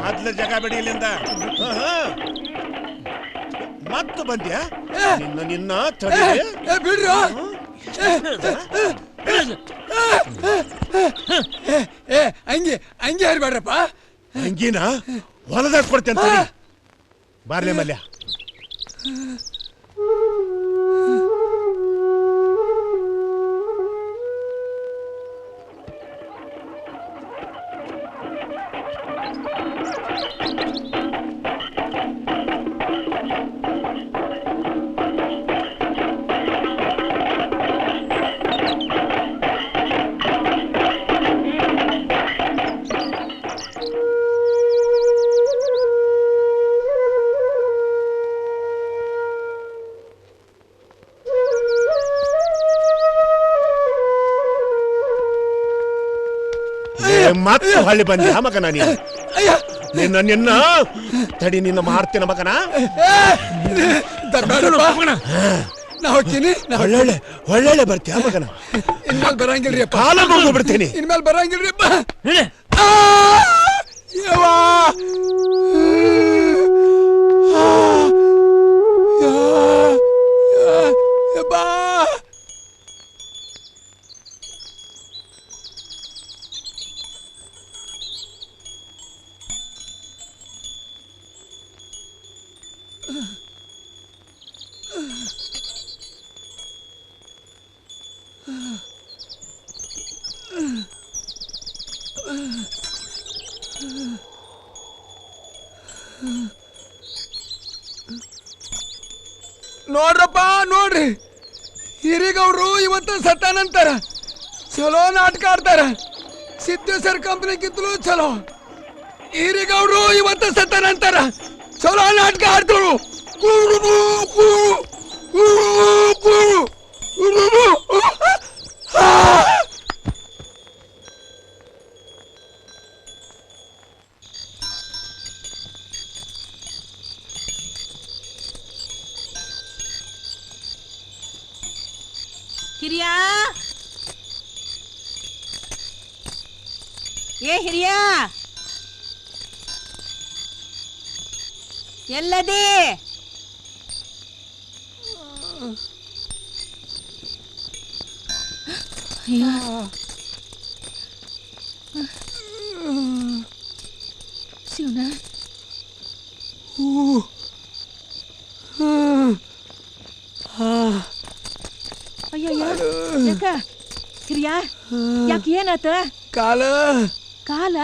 ಮೊದ್ಲ ಜಾಗ ಬಿಡಿ ಇಲ್ಲಿಂದ. ಮತ್ತೆ ಬಂದ್ಯಾ? ನಿನ್ನ ಬಿಡ್ರಿ. ಹಂಗೆ ಹಂಗೆ ಹರಿಬೇಡ್ರಪ್ಪ. ಹಂಗಿನ ಹೊಲದಾಗ ಕೊಡ್ತೇನೆ. ಬಾರ್ಲೆ ಮಲ್ಯ. ಮತ್ತೆ ಹೊಳ್ಳಿ ಬಂದ್ಯಾ ಮಗನ? ನಿನ್ನ ತಡಿ, ನಿನ್ನ ಮಾಡ್ತೇನ ಮಗನ. ಒಳ್ಳೆ ಒಳ್ಳೆ ಬರ್ತೀಯ ಮಗನ. ಇನ್ಮೇಲೆ ಬರಂಗಿಲ್ರಿ. ಕಾಲ ಮುಗಿದು ಬಿಡ್ತೀನಿ. ಇನ್ಮೇಲೆ ಬರಂಗಿಲ್ರಿ. ನೋಡ್ರಪ್ಪ ನೋಡ್ರಿ, ಹಿರಿಗೌಡ್ರು ಇವತ್ತು ಸತ್ತಾನಂತಾರ. ಚಲೋ ನಾಟಕ ಆಡ್ತಾರ. ಸಿದ್ದೇಶ್ವರ ಕಂಪ್ನಿಗಿಂತಲೂ ಚಲೋ. ಹಿರಿಗೌಡ್ರು ಇವತ್ತು ಸತ್ತಾನಂತಾರ. ಚಲೋ ನಾಟಕ ಆಡ್ತರು. ಹಿರಿಯ ಹಿರಿಯ ಎಲ್ಲದೇ? ಶಿವನ ಅಯ್ಯಯ್ಯ, ಯಾಕ ಹಿರಿಯ? ಯಾಕೆ ಏನಾತ? ಕಾಲ ಕಾಲ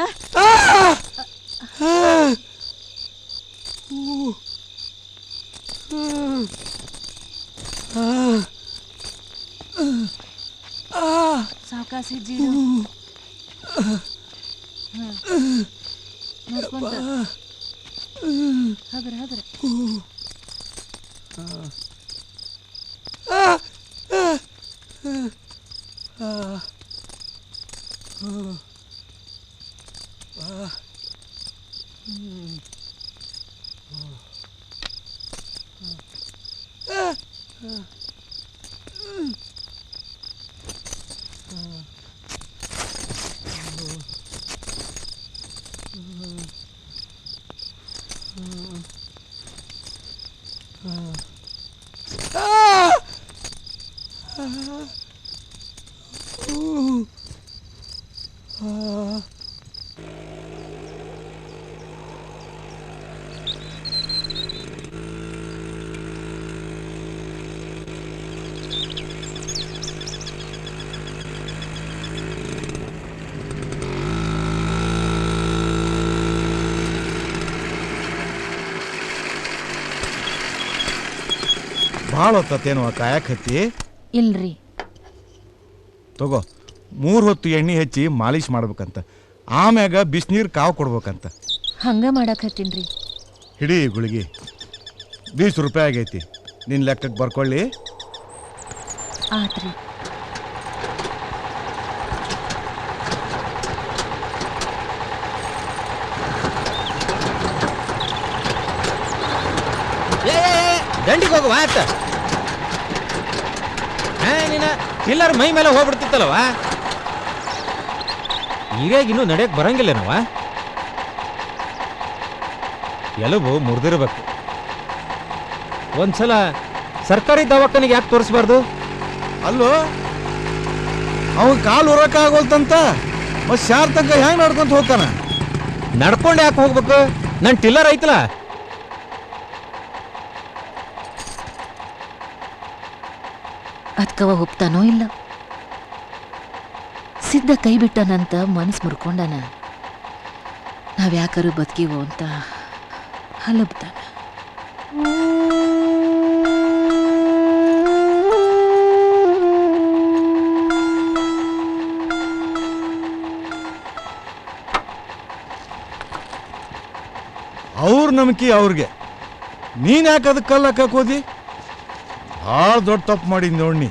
ಸಾವಕಾಶ ಹೆಜ್ಜೆ ನೋಡ್ಕೊಂತ ಹದ್ರ ಹದ್ರ. ಭಾಳ ಹೊತ್ತೇನು ಕಾಯಕತ್ತಿ ಇಲ್ರಿ ತಗೋ 3 ಹೊತ್ತು ಎಣ್ಣೆ ಹಚ್ಚಿ ಮಾಲೀಶ್ ಮಾಡ್ಬೇಕಂತ, ಆಮ್ಯಾಗ ಬಿಸಿನೀರು ಕಾವು ಕೊಡ್ಬೇಕಂತ. ಹಂಗ ಮಾಡಾಕತ್ತೀನ್ರಿ. ಹಿಡಿ ಗುಳಿಗೆ, 20 ರೂಪಾಯಿ ಆಗೈತಿ, ನಿನ್ನ ಲೆಕ್ಕಕ್ಕೆ ಬರ್ಕೊಳ್ಳಿ. ಆತ್ರಿ. ದಂಡಿಗೆ ಹೋಗುವ ಆತ. ನೀನ ಟಿಲ್ಲರ್ ಮೈ ಮೇಲೆ ಹೋಗ್ಬಿಡ್ತಿತ್ತಲ್ವ, ಈಗಾಗ ಇನ್ನೂ ನಡೆಯಕ್ಕೆ ಬರಂಗಿಲ್ಲೇನವ? ಎಲುಬು ಮುರಿದಿರ್ಬೇಕು. ಒಂದ್ಸಲ ಸರ್ಕಾರಿ ದವಾಖಾನಿಗೆ ಯಾಕೆ ತೋರಿಸ್ಬಾರ್ದು? ಅಲ್ಲೋ ಅವ ಕಾಲು ಹೊರಕ್ಕಾಗೋಲ್ತಂತ, ಮತ್ತೆ ಶಾರ್ ತನಕ ಹೆಂಗೆ ನಡ್ಕೊಂತ ಹೋಗ್ತಾನ? ನಡ್ಕೊಂಡು ಯಾಕೆ ಹೋಗ್ಬೇಕು? ನನ್ನ ಟಿಲ್ಲರ್ ಐತಲ್ಲ. ಅದ್ಕವ ಒಪ್ತಾನೋ ಇಲ್ಲ. ಸಿದ್ಧ ಕೈ ಬಿಟ್ಟನಂತ ಮನಸ್ಸು ಮುರ್ಕೊಂಡನ. ನಾವ್ಯಾಕಾರು ಬದುಕಿವೋ ಅಂತ ಹಲಬ್ತಾನ. ಅವ್ರ ನಂಬಿಕೆ ಅವ್ರಿಗೆ, ನೀನ್ ಯಾಕೆ ಅದಕ್ಕೆ ಕಲ್ಲು ಹಾಕಕ್ ಹೋದಿ? ಭಾಳ ದೊಡ್ಡ ತಪ್ಪು ಮಾಡಿದ್ ನೋಡಿ.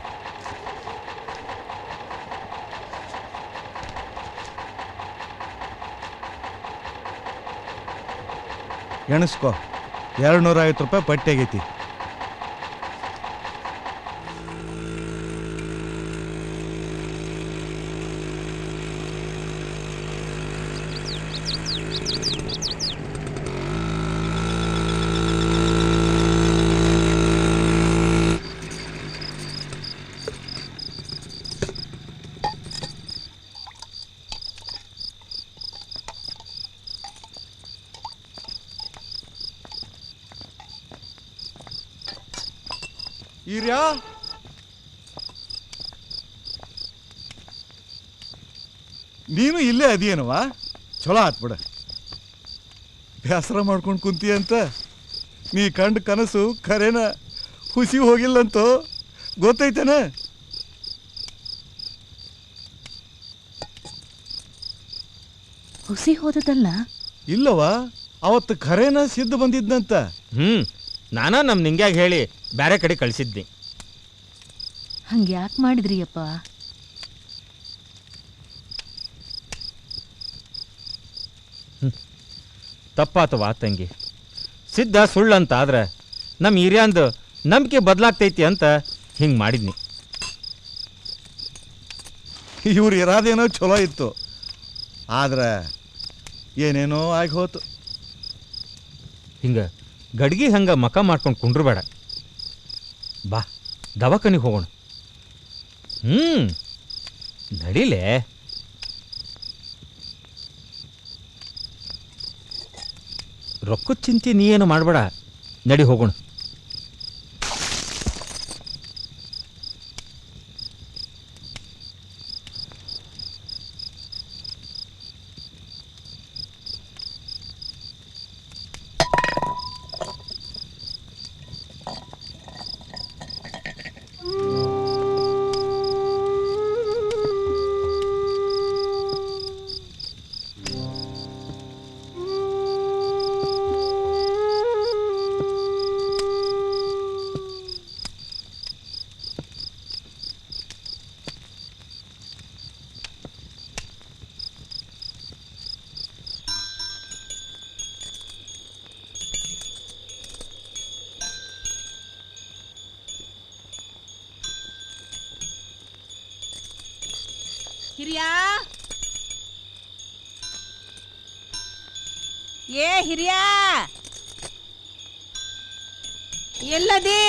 ಎಣಿಸ್ಕೋ, 250 ರೂಪಾಯಿ ಪಟ್ಟಿ ಆಗೈತಿ. ಈರ್ಯಾ, ನೀನು ಇಲ್ಲೇ ಅದಿಯೇನವ? ಚಲೋ ಆತ್ ಬಿಡ. ಬೇಸರ ಮಾಡ್ಕೊಂಡು ಕುಂತಿ ಅಂತ ನೀ ಕಂಡ ಕನಸು ಖರೇನ ಹುಸಿ ಹೋಗಿಲ್ಲಂತೋ ಗೊತ್ತೈತೇನ? ಹುಸಿ ಹೋದದಲ್ಲ. ಇಲ್ಲವ, ಅವತ್ತು ಖರೇನ ಸಿದ್ಧ ಬಂದಿದ್ನಂತ. ನಾನ ನಮ್ ನಿಂಗ್ಯಾಗ ಹೇಳಿ ಬ್ಯಾರೆ ಕಡೆ ಕಳಿಸಿದ್ನಿ. ಹಂಗೆ ಯಾಕೆ ಮಾಡಿದ್ರಿ ಅಪ್ಪ? ತಪ್ಪಾತವಾ ತಂಗಿ. ಸಿದ್ಧ ಸುಳ್ಳಂತ ಆದ್ರೆ ನಮ್ಮ ಹಿರಿಯಂದು ನಂಬಿಕೆ ಬದಲಾಗ್ತೈತಿ ಅಂತ ಹಿಂಗೆ ಮಾಡಿದ್ನಿ. ಇವ್ರು ಇರಾದೇನೋ ಚಲೋ ಇತ್ತು, ಆದ್ರೆ ಏನೇನೋ ಆಗಿ ಹೋತು. ಹಿಂಗ ಗಡ್ಗಿ ಹಂಗ ಮಕ ಮಾಡ್ಕೊಂಡು ಕುಂಡ್ರಬೇಡ. ಬಾ ದವಾಖಾನಿಗೆ ಹೋಗೋಣ. ನಡಿಲೇ. ರೊಕ್ಕದ ಚಿಂತೆ ನೀ ಏನು ಮಾಡಬೇಡ, ನಡಿ ಹೋಗೋಣ. ಹಿರಿಯಾ ಏ ಹಿರಿಯಾ ಎಲ್ಲದಿ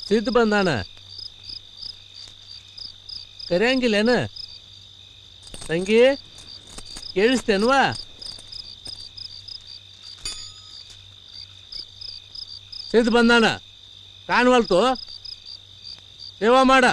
ಸಿದ್ಧ ಬಂದಾನ ಕರೆಯಂಗಿಲ್ಲೇನ ತಂಗಿ ಕೇಳಿಸ್ತೇನ್ವಾ ಸಿದ್ಧ ಬಂದಾನ ಕಾಣವಲ್ತು ಸೇವಾ ಮಾಡ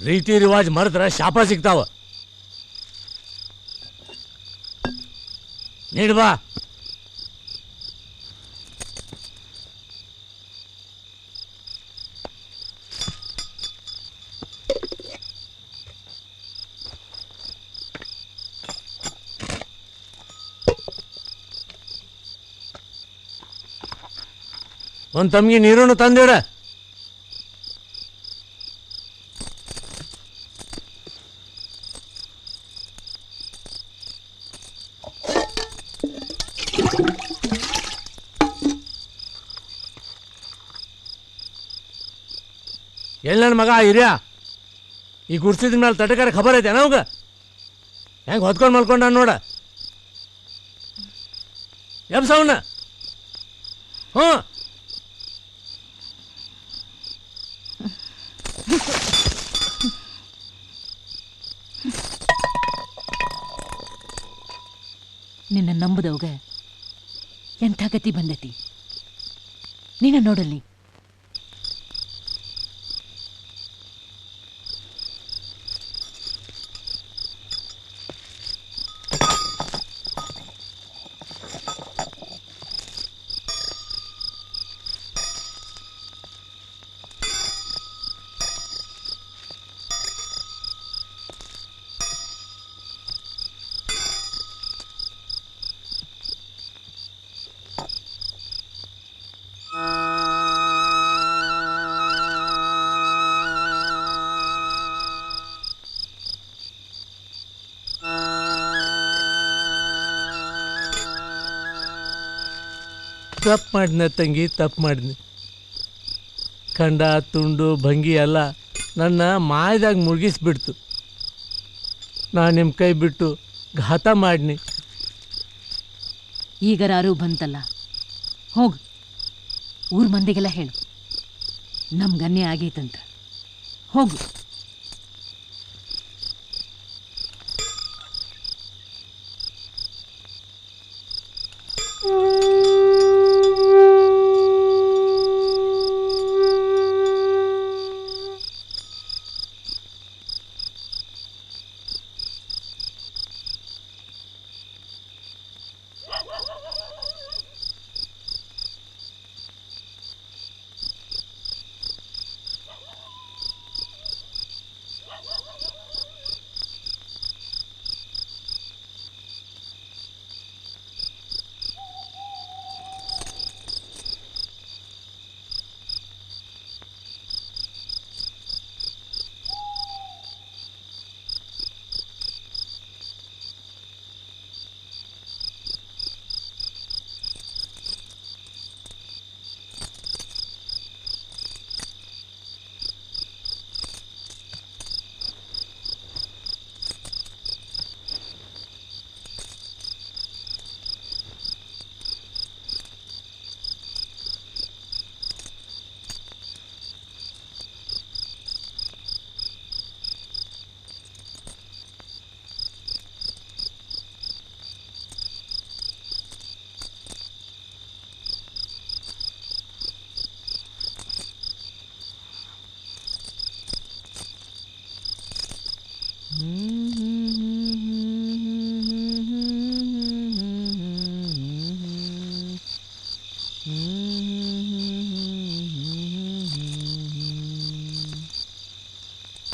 ರೀತಿ ರಿವಾಜ್ ಮರೆತ್ರ ಶಾಪ ಸಿಗ್ತಾವ ನೀಡ್ಬಾ ಒಂದ್ ತಮ್ಗೆ ನೀರನ್ನು ತಂದಿಡ ಎಲ್ಲಿ ನನ್ನ ಮಗ ಹಿರಿಯ ಈ ಗುಡ್ಸಿದ ಮೇಲೆ ತಟಕಾರ ಖಬರ್ ಐತೆ ಅವಾಗ ಹೆಂಗೆ ಹೊತ್ಕೊಂಡು ಮಲ್ಕೊಂಡ ನೋಡ ಎಬ್ಸವನ್ನ ಹ್ಞೂ ನಿನ್ನ ನಂಬುದವಾಗ ಎಂಥ ಗತಿ ಬಂದೈತಿ ನೀನ ನೋಡಲ್ಲಿ ತಪ್ಪು ಮಾಡಿದ್ನ ತಂಗಿ, ತಪ್ಪು ಮಾಡಿದ್ನಿ. ಖಂಡ ತುಂಡು ಭಂಗಿ ಎಲ್ಲ ನನ್ನ ಮಾಯದಾಗ ಮುಳುಗಿಸ್ಬಿಡ್ತು. ನಾನು ನಿಮ್ಮ ಕೈ ಬಿಟ್ಟು ಘಾತ ಮಾಡಿನಿ. ಈಗರಾರು ಬಂತಲ್ಲ, ಹೋಗು ಊರ್ ಮಂದಿಗೆಲ್ಲ ಹೇಳು ನಮ್ಗನ್ಯ ಆಗೈತಂತ. ಹೋಗು.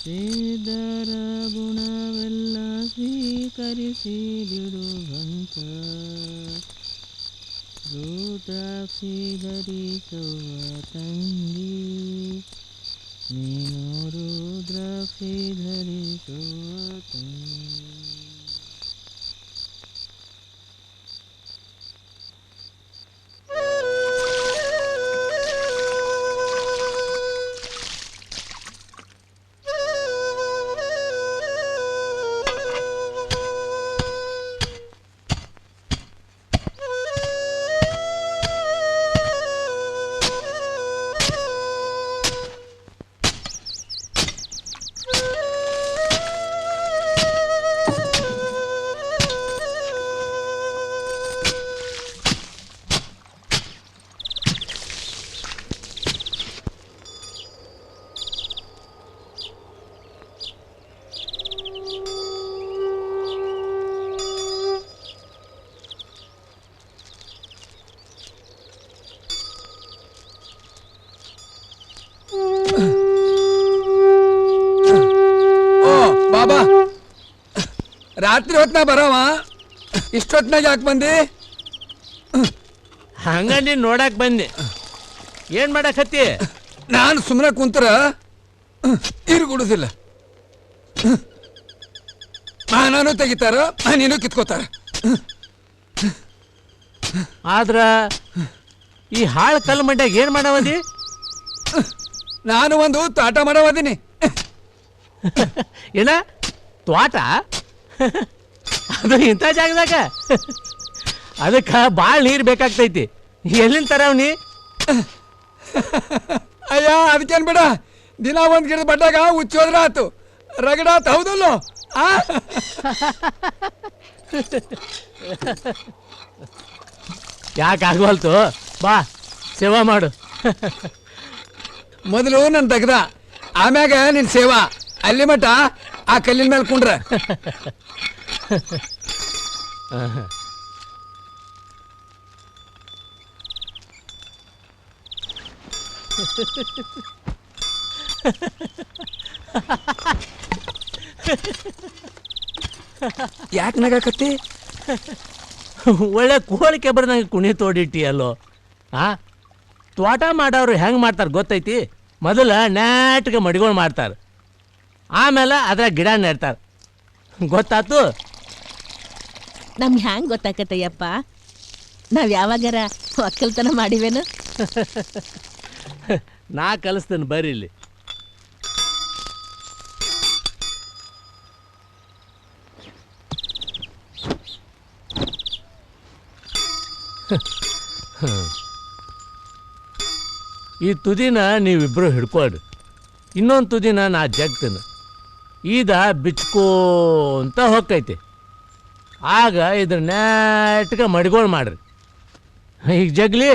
ಸಿದ್ಧರ ಗುಣವೆಲ್ಲ ಸ್ವೀಕರಿಸಿ ಬಿಡುವಂತ ರುದ್ರಾಕ್ಷಿ ಧರಿಸುವ ತಂಗಿ ನೀನು ರುದ್ರಾಕ್ಷಿ ಧರಿಸುವ ತಂಗಿ. ಬಾಬಾ ರಾತ್ರಿ ಹೊತ್ನಾಗ ಬರವ ಇಷ್ಟೊತ್ನಾಗ ಯಾಕೆ ಬಂದಿ? ಹಂಗ ನೀನ್ ನೋಡಕ್ ಬಂದೆ. ಏನ್ ಮಾಡಕತ್ತಿ? ನಾನು ಸುಮ್ಮನೆ ಕುಂತರ ಇರುಗುಡುದಿಲ್ಲ. ನಾನು ತೆಗಿತಾರ ನೀನು ಕಿತ್ಕೋತಾರ. ಆದ್ರ ಈ ಹಾಳು ಕಲ್ಲು ಮಂಡ್ಯಾಗ ಏನ್ ಮಾಡವದಿ? ನಾನು ಒಂದು ತಾಟ ಮಾಡವದೀನಿ. ಏನ ತ್ವಾಟ? ಅದು ಇಂಥ ಜಾಗದಾಗ ಅದಕ್ಕೆ ಭಾಳ ನೀರು ಬೇಕಾಗ್ತೈತಿ. ಎಲ್ಲಿಂದ ತರವ್ನಿ? ಅಯ್ಯ ಅದಕ್ಕೇನು ಬೇಡ, ದಿನ ಒಂದು ಗಿಡದ ಬಡ್ಡಾಗ ಹುಚ್ಚೋದ್ರ ಆತು, ರಗಡಾತ್ ಹೌದಲ್ಲ? ಯಾಕೆ ಆಗವಲ್ತು? ಬಾ ಸೇವಾ ಮಾಡು. ಮೊದಲು ನನ್ನ ತೆಗ್ದ, ಆಮ್ಯಾಗ ನಿನ್ ಸೇವಾ. ಅಲ್ಲಿ ಮಟ ಆ ಕಲ್ಲಿನ ಮೇಲೆ ಕುಂಡ್ರ. ಯಾಕೆ ನಗಾಕತ್ತಿ? ಒಳ್ಳೆ ಕೋಳಿಕೆ ಬರ್ದಂಗೆ ಕುಣಿ ತೋಡಿಟ್ಟಿ ಅಲ್ಲೋ. ತ್ವಾಟ ಮಾಡೋರು ಹೆಂಗೆ ಮಾಡ್ತಾರೆ ಗೊತ್ತೈತಿ? ಮೊದಲ ನ್ಯಾಟ್ಗೆ ಮಡಿಗಳು ಮಾಡ್ತಾರೆ, ಆಮೇಲೆ ಅದ್ರ ಗಿಡ ನೆಡ್ತಾರೆ. ಗೊತ್ತಾತು? ನಮ್ಗೆ ಹ್ಯಾಂಗೆ ಗೊತ್ತಾಕತ್ತಯ್ಯಪ್ಪ? ನಾವು ಯಾವಾಗಾರ ಒಕ್ಕಲ್ತನ ಮಾಡಿವೇನು? ನಾ ಕಲಿಸ್ತೇನೆ ಬರ್ರಿ ಇಲ್ಲಿ. ಈ ತುದಿನ ನೀವಿಬ್ಬರು ಹಿಡ್ಕೊಳ್ರಿ, ಇನ್ನೊಂದು ತುದಿನ ನಾ ಜಗ್ತೇನೆ. ಈದ ಬಿಚ್ಕೋಂತ ಹೊಕ್ಕೈತಿ. ಆಗ ಇದ್ರ ನೆಟ್ಗೆ ಮಡಿಗೋಳು ಮಾಡ್ರಿ. ಈಗ ಜಗ್ಲಿ